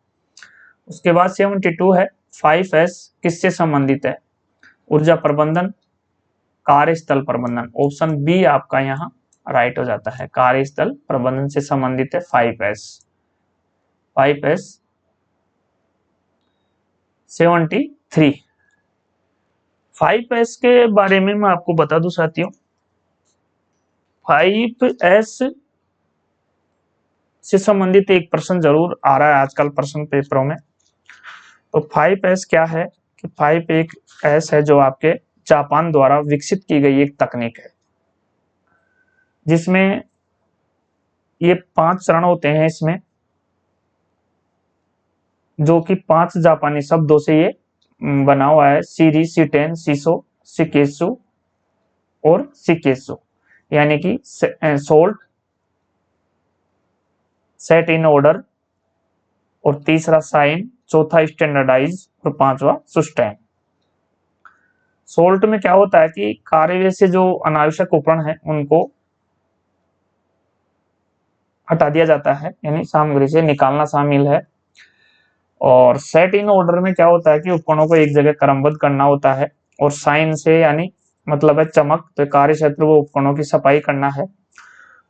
उसके बाद 72 है, 5S किससे संबंधित है? ऊर्जा प्रबंधन, कार्यस्थल प्रबंधन। ऑप्शन बी आपका यहाँ राइट हो जाता है, कार्यस्थल प्रबंधन से संबंधित है 5S। 73 5S के बारे में मैं आपको बता दूं साथियों, 5S से संबंधित एक प्रश्न जरूर आ रहा है आजकल प्रश्न पेपरों में। तो 5S क्या है कि 5S है जो आपके जापान द्वारा विकसित की गई एक तकनीक है, जिसमें ये 5 चरण होते हैं इसमें, जो कि 5 जापानी शब्दों से ये बना हुआ है, सीरी, सीटेन, सीसो, सिकेसु और सिकेसु, यानी कि सोल्ट, सेट इन ऑर्डर, और तीसरा साइन, चौथा स्टैंडर्डाइज और पांचवा सस्टेन। सोल्ट में क्या होता है कि कार्य से जो अनावश्यक उपकरण है उनको हटा दिया जाता है, यानी सामग्री से निकालना शामिल है। और सेट इन ऑर्डर में क्या होता है कि उपकरणों को एक जगह क्रमबद्ध करना होता है। और साइन से यानी मतलब है चमक, तो कार्य क्षेत्र वो उपकरणों की सफाई करना है।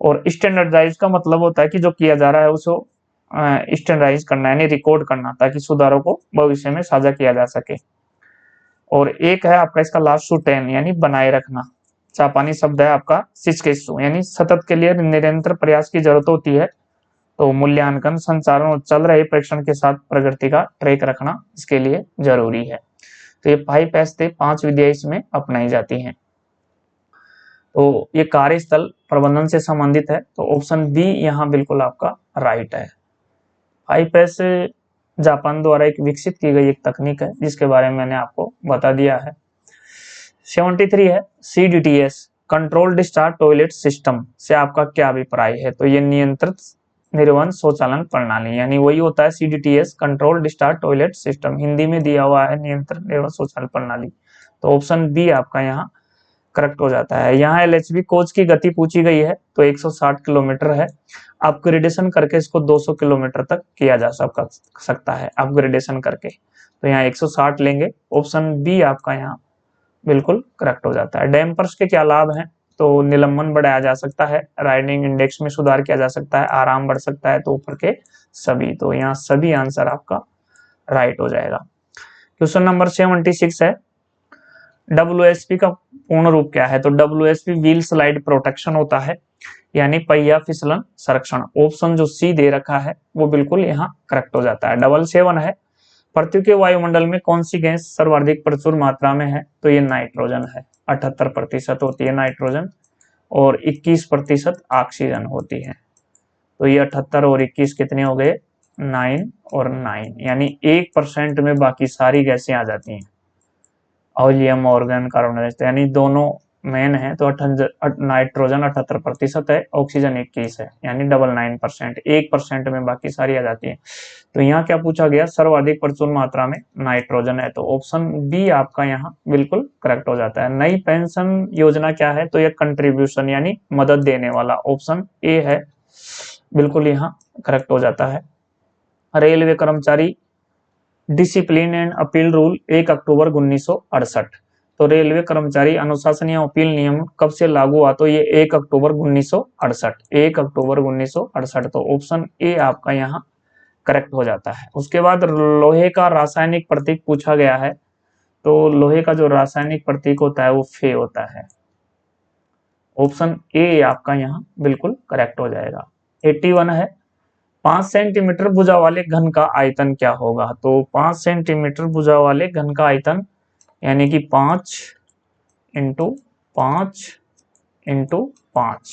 और स्टैंडर्डाइज का मतलब होता है कि जो किया जा रहा है उसको स्टैंडर्डाइज करना, यानी रिकॉर्ड करना, ताकि सुधारों को भविष्य में साझा किया जा सके। और एक है आपका इसका लास्ट सुटेन, यानी बनाए रखना। जापानी शब्द है आपका शिचकेसु, यानी सतत के लिए निरंतर प्रयास की जरूरत होती है। तो मूल्यांकन, संचालन और चल रहे परीक्षण के साथ प्रगति का ट्रैक रखना इसके लिए जरूरी है। तो ये 5S थे, 5 विधियां इसमें अपनाई जाती हैं। तो ये कार्यस्थल प्रबंधन से संबंधित है, तो ऑप्शन बी यहाँ बिल्कुल आपका राइट है। 5S जापान द्वारा एक विकसित की गई एक तकनीक है, जिसके बारे में मैंने आपको बता दिया है। 73 है, CDTS control discharge toilet system से आपका क्या अभिप्राय है? तो ये नियंत्रित निर्वहन शौचालन प्रणाली, यानी वही होता है CDTS control discharge toilet system, Hindi में दिया हुआ है नियंत्रित निर्वहन शौचालन प्रणाली। तो ऑप्शन बी आपका यहाँ करेक्ट हो जाता है। यहाँ LHB कोच की गति पूछी गई है, तो 160 किलोमीटर है। अपग्रेडेशन करके इसको 200 किलोमीटर तक किया जा सकता है, अपग्रेडेशन करके। तो यहाँ 160 लेंगे। ऑप्शन बी आपका यहाँ बिल्कुल करेक्ट हो जाता है। डैम्पर्स के क्या लाभ हैं? तो निलंबन बढ़ाया जा सकता है, राइडिंग इंडेक्स में सुधार किया जा सकता है, आराम बढ़ सकता है, तो ऊपर के सभी। तो यहाँ सभी आंसर आपका राइट हो जाएगा। क्वेश्चन नंबर 76 है, WSP का पूर्ण रूप क्या है? तो WSP व्हील स्लाइड प्रोटेक्शन होता है, यानी पहिया फिसलन संरक्षण। ऑप्शन जो सी दे रखा है वो बिल्कुल यहाँ करेक्ट हो जाता है। 77 है, पृथ्वी के वायुमंडल में कौन सी गैस सर्वाधिक प्रचुर मात्रा में है? तो ये नाइट्रोजन है, 78% होती है नाइट्रोजन, और 21% ऑक्सीजन होती है। तो ये 78 और 21 कितने हो गए? 9 और 9, यानी 1% में बाकी सारी गैसें आ जाती हैं। ऑलियम, ऑर्गन, कार्बन डाइऑक्साइड, यानी दोनों मेन है तो नाइट्रोजन 78% है, ऑक्सीजन 21 है, यानी 99%, 1% में बाकी सारी आ जाती है। तो यहाँ क्या पूछा गया, सर्वाधिक प्रचुर मात्रा में नाइट्रोजन है, तो ऑप्शन बी आपका यहाँ बिल्कुल करेक्ट हो जाता है। नई पेंशन योजना क्या है, तो ये कंट्रीब्यूशन यानी मदद देने वाला, ऑप्शन ए है, बिल्कुल यहाँ करेक्ट हो जाता है। रेलवे कर्मचारी डिसिप्लिन एंड अपील रूल 1 अक्टूबर 1968। तो रेलवे कर्मचारी अनुशासन या अपील नियम कब से लागू हुआ, तो ये 1 अक्टूबर 1968, 1 अक्टूबर 1968, तो ऑप्शन ए आपका यहाँ करेक्ट हो जाता है। उसके बाद लोहे का रासायनिक प्रतीक पूछा गया है, तो लोहे का जो रासायनिक प्रतीक होता है वो फे होता है, ऑप्शन ए आपका यहाँ बिल्कुल करेक्ट हो जाएगा। 81 है, 5 सेंटीमीटर भुजा वाले घन का आयतन क्या होगा, तो 5 सेंटीमीटर भुजा वाले घन का आयतन यानी कि 5 इंटू 5 इंटू 5,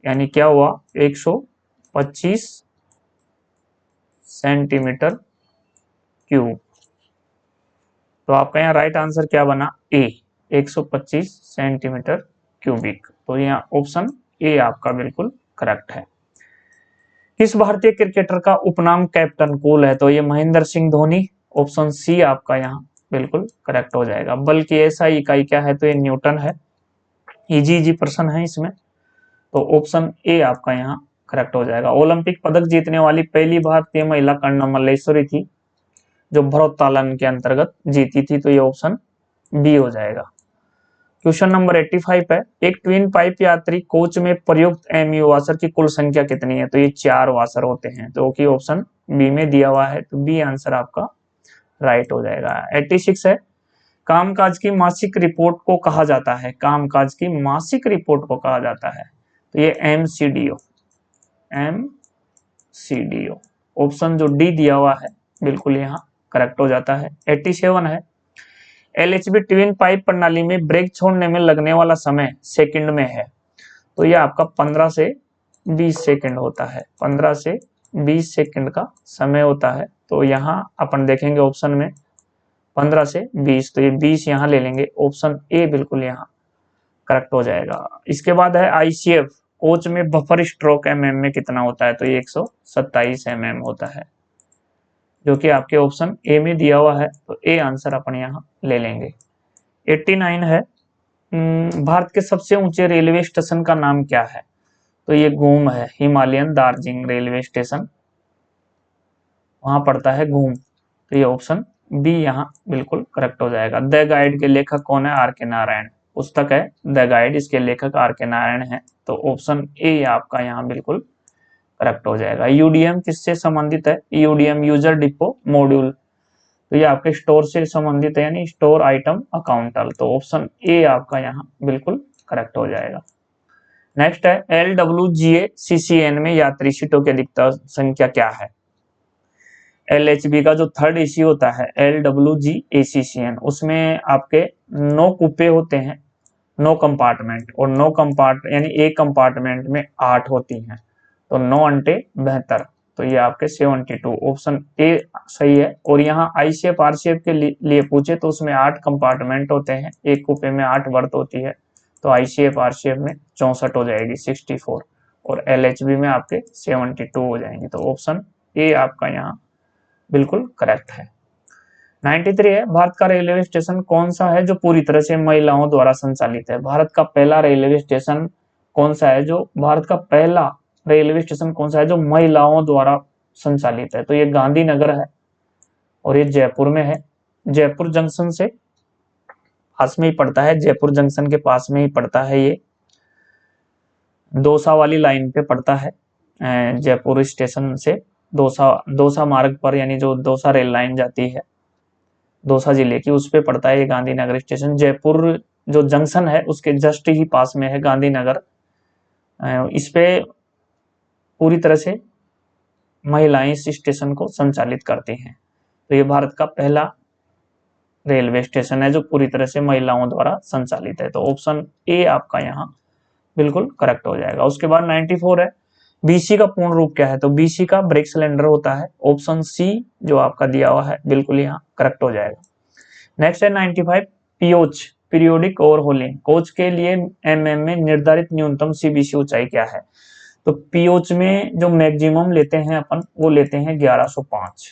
यानी क्या हुआ 125 सेंटीमीटर क्यूब। तो आपका यहाँ राइट आंसर क्या बना, ए 125 सेंटीमीटर क्यूबिक। तो यहाँ ऑप्शन ए आपका बिल्कुल करेक्ट है। किस भारतीय क्रिकेटर का उपनाम कैप्टन कूल है, तो ये महेंद्र सिंह धोनी, ऑप्शन सी आपका यहाँ बिल्कुल करेक्ट हो जाएगा। बल की एसआई इकाई क्या है, तो ये न्यूटन है, इजी प्रश्न है इसमें, तो ऑप्शन ए आपका यहाँ करेक्ट हो जाएगा। ओलंपिक पदक जीतने वाली पहली भारतीय महिला कर्णम मल्लेश्वरी थी, जो भरोत्तोलन के अंतर्गत जीती थी, तो ये ऑप्शन बी हो जाएगा। क्वेश्चन नंबर 85 है, एक ट्विन पाइप यात्री कोच में प्रयुक्त एमयू वाशर की कुल संख्या कितनी है, तो ये 4 वाशर होते हैं, तो कि ऑप्शन बी में दिया हुआ है, तो बी आंसर आपका राइट हो जाएगा। 86 है, कामकाज की मासिक रिपोर्ट को कहा जाता है, कामकाज की मासिक रिपोर्ट को कहा जाता है, तो ये एमसीडीओ, एमसीडीओ, ऑप्शन जो डी दिया हुआ है बिल्कुल यहाँ करेक्ट हो जाता है। 87 है, एलएचबी ट्विन पाइप प्रणाली में ब्रेक छोड़ने में लगने वाला समय सेकंड में है, तो ये आपका 15 से 20 सेकंड होता है, 15 से 20 सेकंड का समय होता है, तो यहाँ अपन देखेंगे ऑप्शन में 15 से 20, तो ये 20 यहाँ ले लेंगे, ऑप्शन ए बिल्कुल यहाँ करेक्ट हो जाएगा। इसके बाद है आईसीएफ कोच में बफर स्ट्रोक एमएम में कितना होता है, तो ये 127 एमएम होता है, जो कि आपके ऑप्शन ए में दिया हुआ है, तो ए आंसर अपन यहाँ ले लेंगे। 89 है, भारत के सबसे ऊंचे रेलवे स्टेशन का नाम क्या है, तो ये घूम है, हिमालयन दार्जिलिंग रेलवे स्टेशन वहां पड़ता है घूम, तो ये ऑप्शन बी यहाँ बिल्कुल करेक्ट हो जाएगा। द गाइड के लेखक कौन है, आर के नारायण, पुस्तक है द गाइड, इसके लेखक आर के नारायण है, तो ऑप्शन ए आपका यहाँ बिल्कुल करेक्ट हो जाएगा। यूडीएम किससे संबंधित है, यूडीएम यूजर डिपो मॉड्यूल, तो ये आपके स्टोर से संबंधित है, यानी स्टोर आइटम अकाउंटल, तो ऑप्शन ए आपका यहाँ बिल्कुल करेक्ट हो जाएगा। नेक्स्ट है, LWGA-CCN में यात्री सीटों की अधिकतम संख्या क्या है, LHB का जो थर्ड एसी होता है LWGA-CCN, उसमें आपके 9 कूपे होते हैं, 9 कंपार्टमेंट, और 9 कंपार्ट यानी एक कंपार्टमेंट में 8 होती हैं, तो 9 अंटे 72, तो ये आपके 72, ऑप्शन ए सही है। और यहाँ आईसीएफ आरसीएफ के लिए पूछे तो उसमें 8 कंपार्टमेंट होते हैं, एक कूपे में 8 बर्थ होती है, तो आईसीएफ आरसीएफ में 64 हो जाएगी 64, और एलएचबी में आपके 72 हो जाएंगी, तो ऑप्शन ए आपका यहाँ बिल्कुल करेक्ट है। 93 है, भारत का रेलवे स्टेशन कौन सा है जो पूरी तरह से महिलाओं द्वारा संचालित है, भारत का पहला रेलवे स्टेशन कौन सा है, जो भारत का पहला रेलवे स्टेशन कौन सा है जो महिलाओं द्वारा संचालित है, तो ये गांधीनगर है, और ये जयपुर में है, जयपुर जंक्शन से पास में ही पड़ता है, जयपुर जंक्शन के पास में ही पड़ता है, ये दौसा वाली लाइन पे पड़ता है, जयपुर स्टेशन से दौसा मार्ग पर, यानी जो दौसा रेल लाइन जाती है दौसा जिले की, उस पे पड़ता है ये गांधीनगर स्टेशन। जयपुर जो जंक्शन है उसके जस्ट ही पास में है गांधीनगर, इस पे पूरी तरह से महिलाएं इस स्टेशन को संचालित करती हैं, तो ये भारत का पहला रेलवे स्टेशन है जो पूरी तरह से महिलाओं द्वारा संचालित है, तो ऑप्शन ए आपका यहाँ बिल्कुल करेक्ट हो जाएगा। उसके बाद 94 है, बीसी का पूर्ण रूप क्या है, तो बीसी का ब्रेक सिलेंडर होता है, ऑप्शन सी जो आपका दिया हुआ है बिल्कुल यहाँ करेक्ट हो जाएगा। नेक्स्ट है 95, पियोच पीरियोडिक ओवरहोलिंग कोच के लिए एमएम में निर्धारित न्यूनतम सीबीसी ऊंचाई क्या है? तो पीओच में जो मैक्सिमम लेते हैं अपन वो लेते हैं 1105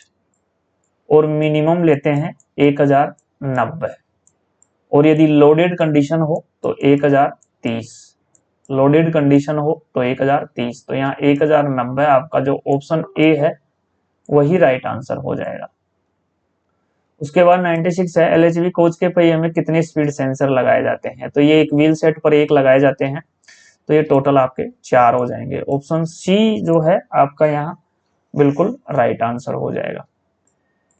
और मिनिमम लेते हैं 1090 और यदि लोडेड कंडीशन हो तो 1030, लोडेड कंडीशन हो तो 1030। तो यहाँ 1090 आपका जो ऑप्शन ए है वही राइट आंसर हो जाएगा। उसके बाद 96 है एलएचबी कोच के पहिए में कितने स्पीड सेंसर लगाए जाते हैं? तो ये एक व्हील सेट पर एक लगाए जाते हैं, तो ये टोटल आपके 4 हो जाएंगे। ऑप्शन सी जो है आपका यहाँ बिल्कुल राइट आंसर हो जाएगा।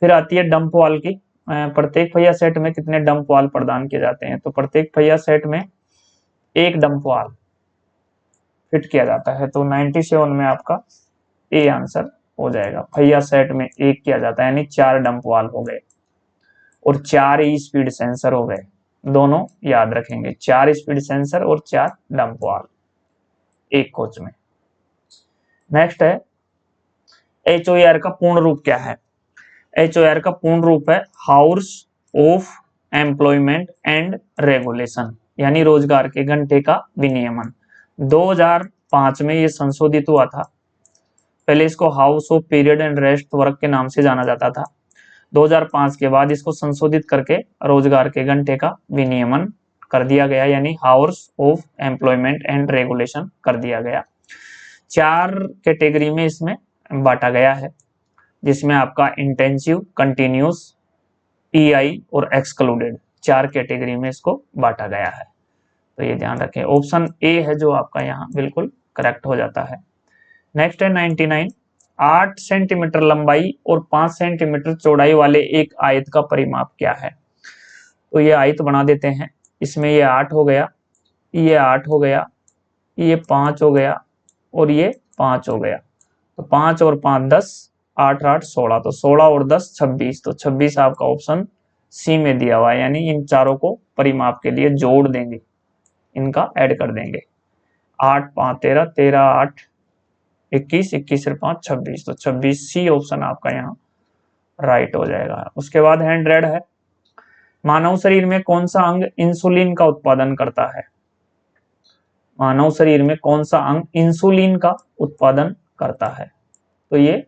फिर आती है डंप वाल की। प्रत्येक पहिया सेट में कितने डंप वाल प्रदान किए जाते हैं? तो प्रत्येक पहिया सेट में एक डंप वाल फिट किया जाता है, तो 97 में आपका ए आंसर हो जाएगा। पहिया सेट में एक किया जाता है, यानी 4 डंप वाल हो गए और 4 ई स्पीड सेंसर हो गए। दोनों याद रखेंगे, 4 स्पीड सेंसर और 4 डंप वाल एक कोच में। नेक्स्ट है HOAR का पूर्ण रूप क्या है? HOAR का पूर्ण रूप है hours of employment and regulation, यानी रोजगार के घंटे का विनियमन। 2005 में ये संशोधित हुआ था। पहले इसको house of period and rest work के नाम से जाना जाता था। 2005 के बाद इसको संशोधित करके रोजगार के घंटे का विनियमन कर दिया गया, यानी hours of employment and regulation कर दिया गया। 4 कैटेगरी में इसमें बांटा गया है, जिसमें आपका इंटेंसिव, कंटिन्यूस, EI और एक्सक्लूडेड 4 कैटेगरी में इसको बांटा गया है। तो ये ध्यान रखें, ऑप्शन ए है जो आपका यहाँ बिल्कुल करेक्ट हो जाता है। नेक्स्ट है 99, 8 सेंटीमीटर लंबाई और 5 सेंटीमीटर चौड़ाई वाले एक आयत का परिमाप क्या है? तो ये आयत बना देते हैं। इसमें ये 8 हो गया, ये 8 हो गया, ये 5 हो गया और ये 5 हो गया। तो 5 और 5 10, 8 8 16, तो 16 और 10 26। तो 26 आपका ऑप्शन सी में दिया हुआ है, यानी इन चारों को परिमाप के लिए जोड़ देंगे, इनका ऐड कर देंगे। 8 5 13, 13 8 21, 21 और 5 26, तो 26 सी ऑप्शन आपका यहाँ राइट हो जाएगा। उसके बाद 100 है, मानव शरीर में कौन सा अंग इंसुलिन का उत्पादन करता है? मानव शरीर में कौन सा अंग इंसुलिन का उत्पादन करता है? तो ये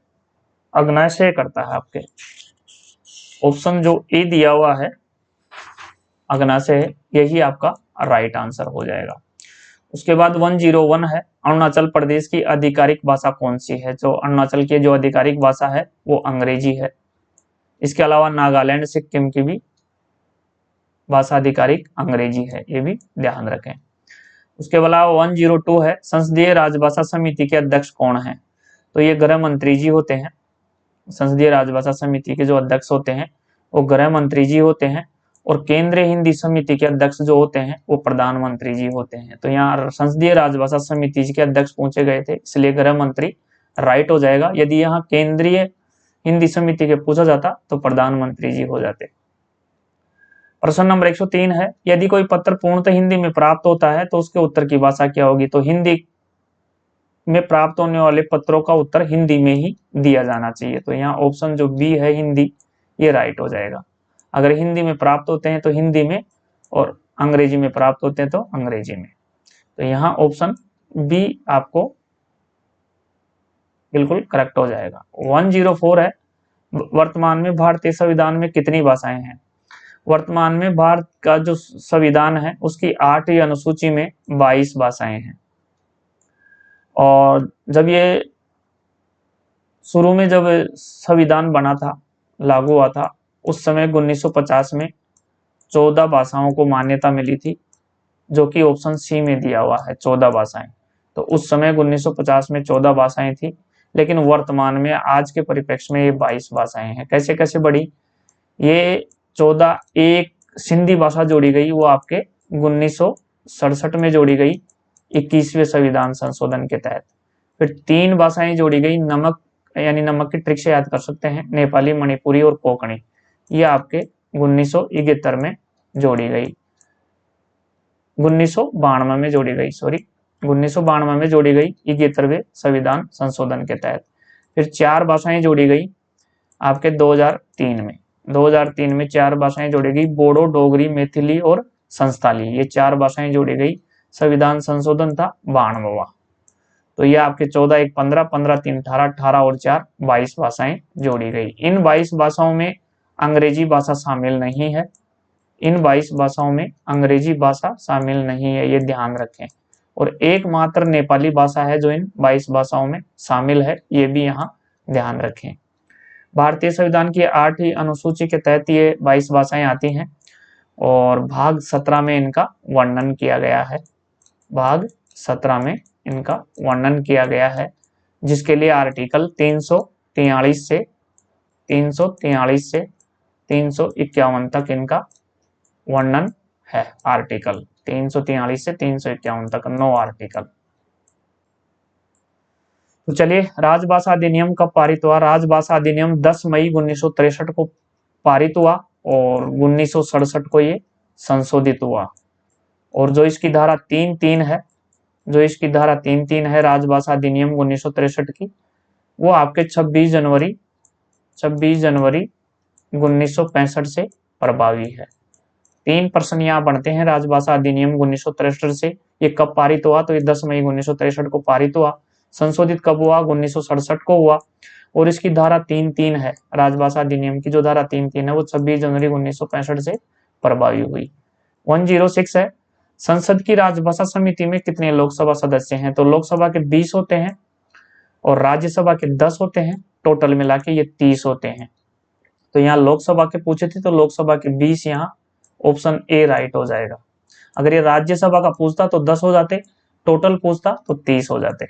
अग्नाशय करता है आपके। ऑप्शन जो ए दिया हुआ है अग्नाशय है, यही आपका राइट आंसर हो जाएगा। उसके बाद 101 है, अरुणाचल प्रदेश की आधिकारिक भाषा कौन सी है? जो अरुणाचल की जो आधिकारिक भाषा है वो अंग्रेजी है। इसके अलावा नागालैंड, सिक्किम की भी भाषा आधिकारिक अंग्रेजी है, ये भी ध्यान रखें। उसके अलावा 102 है, संसदीय राजभाषा समिति के अध्यक्ष कौन है? तो ये गृह मंत्री जी होते हैं। संसदीय राजभाषा समिति के जो अध्यक्ष होते हैं वो गृह मंत्री जी होते हैं, और केंद्रीय हिंदी समिति के अध्यक्ष जो होते हैं वो प्रधानमंत्री जी होते हैं। तो यहाँ संसदीय राजभाषा समिति के अध्यक्ष पूछे गए थे, इसलिए गृह मंत्री राइट हो जाएगा। यदि यहाँ केंद्रीय हिंदी समिति के पूछा जाता तो प्रधानमंत्री जी हो जाते। प्रश्न नंबर 103 है, यदि कोई पत्र पूर्णतः हिंदी में प्राप्त होता है तो उसके उत्तर की भाषा क्या होगी? तो हिंदी में प्राप्त होने वाले पत्रों का उत्तर हिंदी में ही दिया जाना चाहिए। तो यहाँ ऑप्शन जो बी है हिंदी, ये राइट हो जाएगा। अगर हिंदी में प्राप्त होते हैं तो हिंदी में, और अंग्रेजी में प्राप्त होते हैं तो अंग्रेजी में। तो यहाँ ऑप्शन बी आपको बिल्कुल करेक्ट हो जाएगा। 104 है, वर्तमान में भारतीय संविधान में कितनी भाषाएं हैं? वर्तमान में भारत का जो संविधान है उसकी 8वीं अनुसूची में 22 भाषाएं हैं। और जब ये शुरू में जब संविधान बना था, लागू हुआ था, उस समय 1950 में 14 भाषाओं को मान्यता मिली थी, जो कि ऑप्शन सी में दिया हुआ है 14 भाषाएं। तो उस समय 1950 में 14 भाषाएं थी, लेकिन वर्तमान में आज के परिप्रेक्ष्य में ये 22 भाषाएं हैं। कैसे कैसे बढ़ी? ये 14, एक सिंधी भाषा जोड़ी गई, वो आपके 1967 में जोड़ी गई 21वें संविधान संशोधन के तहत। फिर 3 भाषाएं जोड़ी गई, नमक यानी नमक की ट्रिक से याद कर सकते हैं, नेपाली, मणिपुरी और कोंकणी। ये आपके 1971 में जोड़ी गई, 1992 में जोड़ी गई, 1992 में जोड़ी गई 71वें संविधान संशोधन के तहत। फिर 4 भाषाएं जोड़ी गई आपके 2003 में। 2003 में 4 भाषाएं जोड़ी गई, बोडो, डोगरी, मैथिली और संस्थाली, ये 4 भाषाएं जोड़ी गई। संविधान संशोधन था 92वां। तो ये आपके 14 1 15, 15 3 18, 18 और 4 22 भाषाएं जोड़ी गई। इन 22 भाषाओं में अंग्रेजी भाषा शामिल नहीं है। इन 22 भाषाओं में अंग्रेजी भाषा शामिल नहीं है, ये ध्यान रखें। और एकमात्र नेपाली भाषा है जो इन 22 भाषाओं में शामिल है, ये भी यहाँ ध्यान रखें। भारतीय संविधान की 8वीं अनुसूची के तहत ये 22 भाषाएं आती हैं और भाग 17 में इनका वर्णन किया गया है। भाग 17 में इनका वर्णन किया गया है, जिसके लिए आर्टिकल 343 से 351 तक इनका वर्णन है। आर्टिकल 343 से 351 तक 9 आर्टिकल। तो चलिए, राजभाषा अधिनियम कब पारित हुआ? राजभाषा अधिनियम 10 मई 1963 को पारित हुआ और 1967 को ये संशोधित हुआ। और जो इसकी धारा 3.3 है, राजभाषा अधिनियम 1963 की, वो आपके 26 जनवरी 1965 से प्रभावी है। 3 प्रश्न यहाँ बनते हैं राजभाषा अधिनियम 1963 से। ये कब पारित हुआ? तो ये 10 मई 1963 को पारित हुआ। संशोधित कब हुआ? 1967 को हुआ। और इसकी धारा 3.3 है, राजभाषा अधिनियम की जो धारा 3.3 है वो 26 जनवरी 1965 से प्रभावी हुई। 106 है, संसद की राजभाषा समिति में कितने लोकसभा सदस्य हैं? तो लोकसभा के 20 होते हैं और राज्यसभा के 10 होते हैं, टोटल मिला के ये 30 होते हैं। तो यहाँ लोकसभा के पूछे थे तो लोकसभा के 20 यहाँ ऑप्शन ए राइट हो जाएगा। अगर ये राज्यसभा का पूछता तो 10 हो जाते, टोटल पूछता तो 30 हो जाते।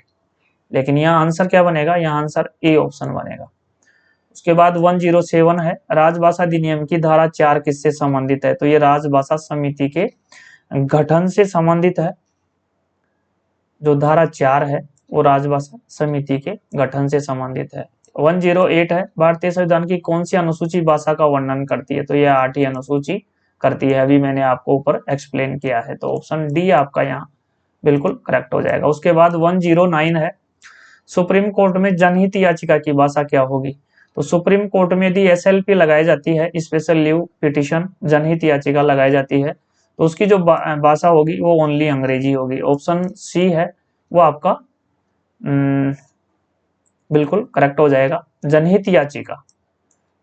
लेकिन यहाँ आंसर क्या बनेगा? यहाँ आंसर ए ऑप्शन बनेगा। उसके बाद 107 है, राजभाषा अधिनियम की धारा 4 किससे संबंधित है? तो ये राजभाषा समिति के गठन से संबंधित है। जो धारा 4 है वो राजभाषा समिति के गठन से संबंधित है। 108 है, भारतीय संविधान की कौन सी अनुसूची भाषा का वर्णन करती है? तो यह 8वीं अनुसूची करती है, अभी मैंने आपको ऊपर एक्सप्लेन किया है। तो ऑप्शन डी आपका यहाँ बिल्कुल करेक्ट हो जाएगा। उसके बाद 109 है, सुप्रीम कोर्ट में जनहित याचिका की भाषा क्या होगी? तो सुप्रीम कोर्ट में यदि SLP लगाई जाती है, स्पेशल लीव पिटीशन, जनहित याचिका लगाई जाती है, तो उसकी जो भाषा होगी वो ओनली अंग्रेजी होगी। ऑप्शन सी है वो आपका बिल्कुल करेक्ट हो जाएगा।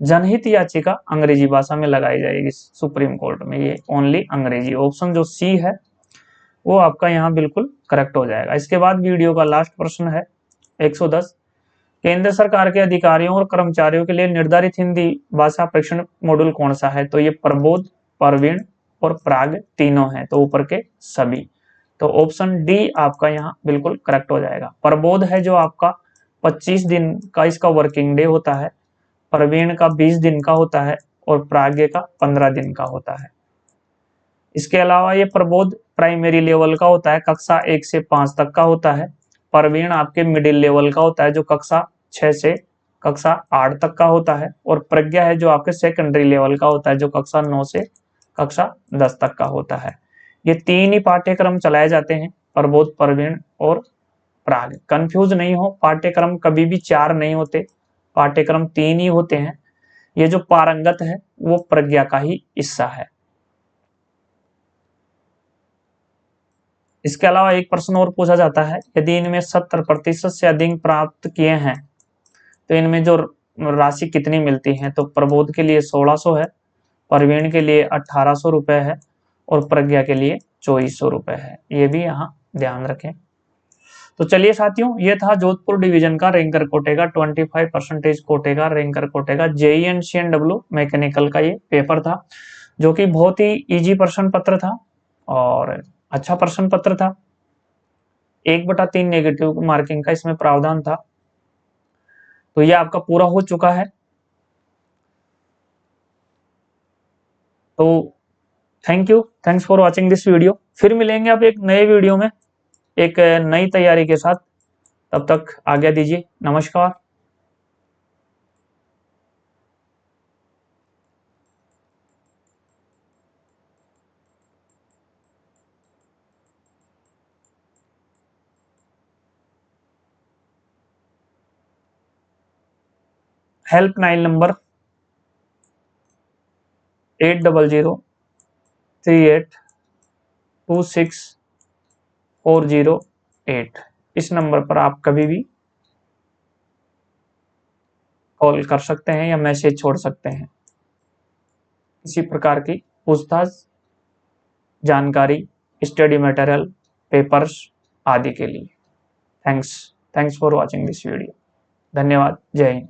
जनहित याचिका अंग्रेजी भाषा में लगाई जाएगी सुप्रीम कोर्ट में, ये ओनली अंग्रेजी। ऑप्शन जो सी है वो आपका यहाँ बिल्कुल करेक्ट हो जाएगा। इसके बाद वीडियो का लास्ट प्रश्न है 110, केंद्र सरकार के अधिकारियों और कर्मचारियों के लिए निर्धारित हिंदी भाषा प्रशिक्षण मॉड्यूल कौन सा है? तो ये प्रबोध, प्रवीण और प्राग तीनों हैं, तो ऊपर के सभी। तो ऑप्शन डी आपका यहाँ बिल्कुल करेक्ट हो जाएगा। प्रबोध है जो आपका 25 दिन का इसका वर्किंग डे होता है, प्रवीण का 20 दिन का होता है और प्राग्ञ का 15 दिन का होता है। इसके अलावा ये प्रबोध प्राइमरी लेवल का होता है, कक्षा 1 से 5 तक का होता है। प्रवीण आपके मिडिल लेवल का होता है जो कक्षा 6 से कक्षा 8 तक का होता है। और प्रज्ञा है जो आपके सेकेंडरी लेवल का होता है जो कक्षा 9 से कक्षा 10 तक का होता है। ये 3 ही पाठ्यक्रम चलाए जाते हैं, प्रबोध, प्रवीण और प्राग। कंफ्यूज नहीं हो, पाठ्यक्रम कभी भी 4 नहीं होते, पाठ्यक्रम 3 ही होते हैं। ये जो पारंगत है वो प्रज्ञा का ही हिस्सा है। इसके अलावा एक प्रश्न और पूछा जाता है, यदि इनमें 70% से अधिक प्राप्त किए हैं तो इनमें जो राशि कितनी मिलती है? तो प्रबोध के लिए 1600 है, प्रवीण के लिए 1800 रुपए है और प्रज्ञा के लिए 2400 रुपए है। ये भी यहाँ ध्यान रखें। तो चलिए साथियों, ये था जोधपुर डिवीजन का रैंकर कोटे का 25% कोटे का रैंकर कोटे का JEE एंड CNW मैकेनिकल का ये पेपर था, जो कि बहुत ही इजी प्रश्न पत्र था और अच्छा प्रश्न पत्र था। 1/3 नेगेटिव मार्किंग का इसमें प्रावधान था। तो ये आपका पूरा हो चुका है। तो thanks for watching this video. फिर मिलेंगे आप एक नए वीडियो में एक नई तैयारी के साथ। तब तक आज्ञा दीजिए, नमस्कार। Helpline number 800383 26408। इस नंबर पर आप कभी भी कॉल कर सकते हैं या मैसेज छोड़ सकते हैं किसी प्रकार की पूछताछ, जानकारी, स्टडी मटेरियल, पेपर्स आदि के लिए। Thanks for watching this video. धन्यवाद। जय हिंद।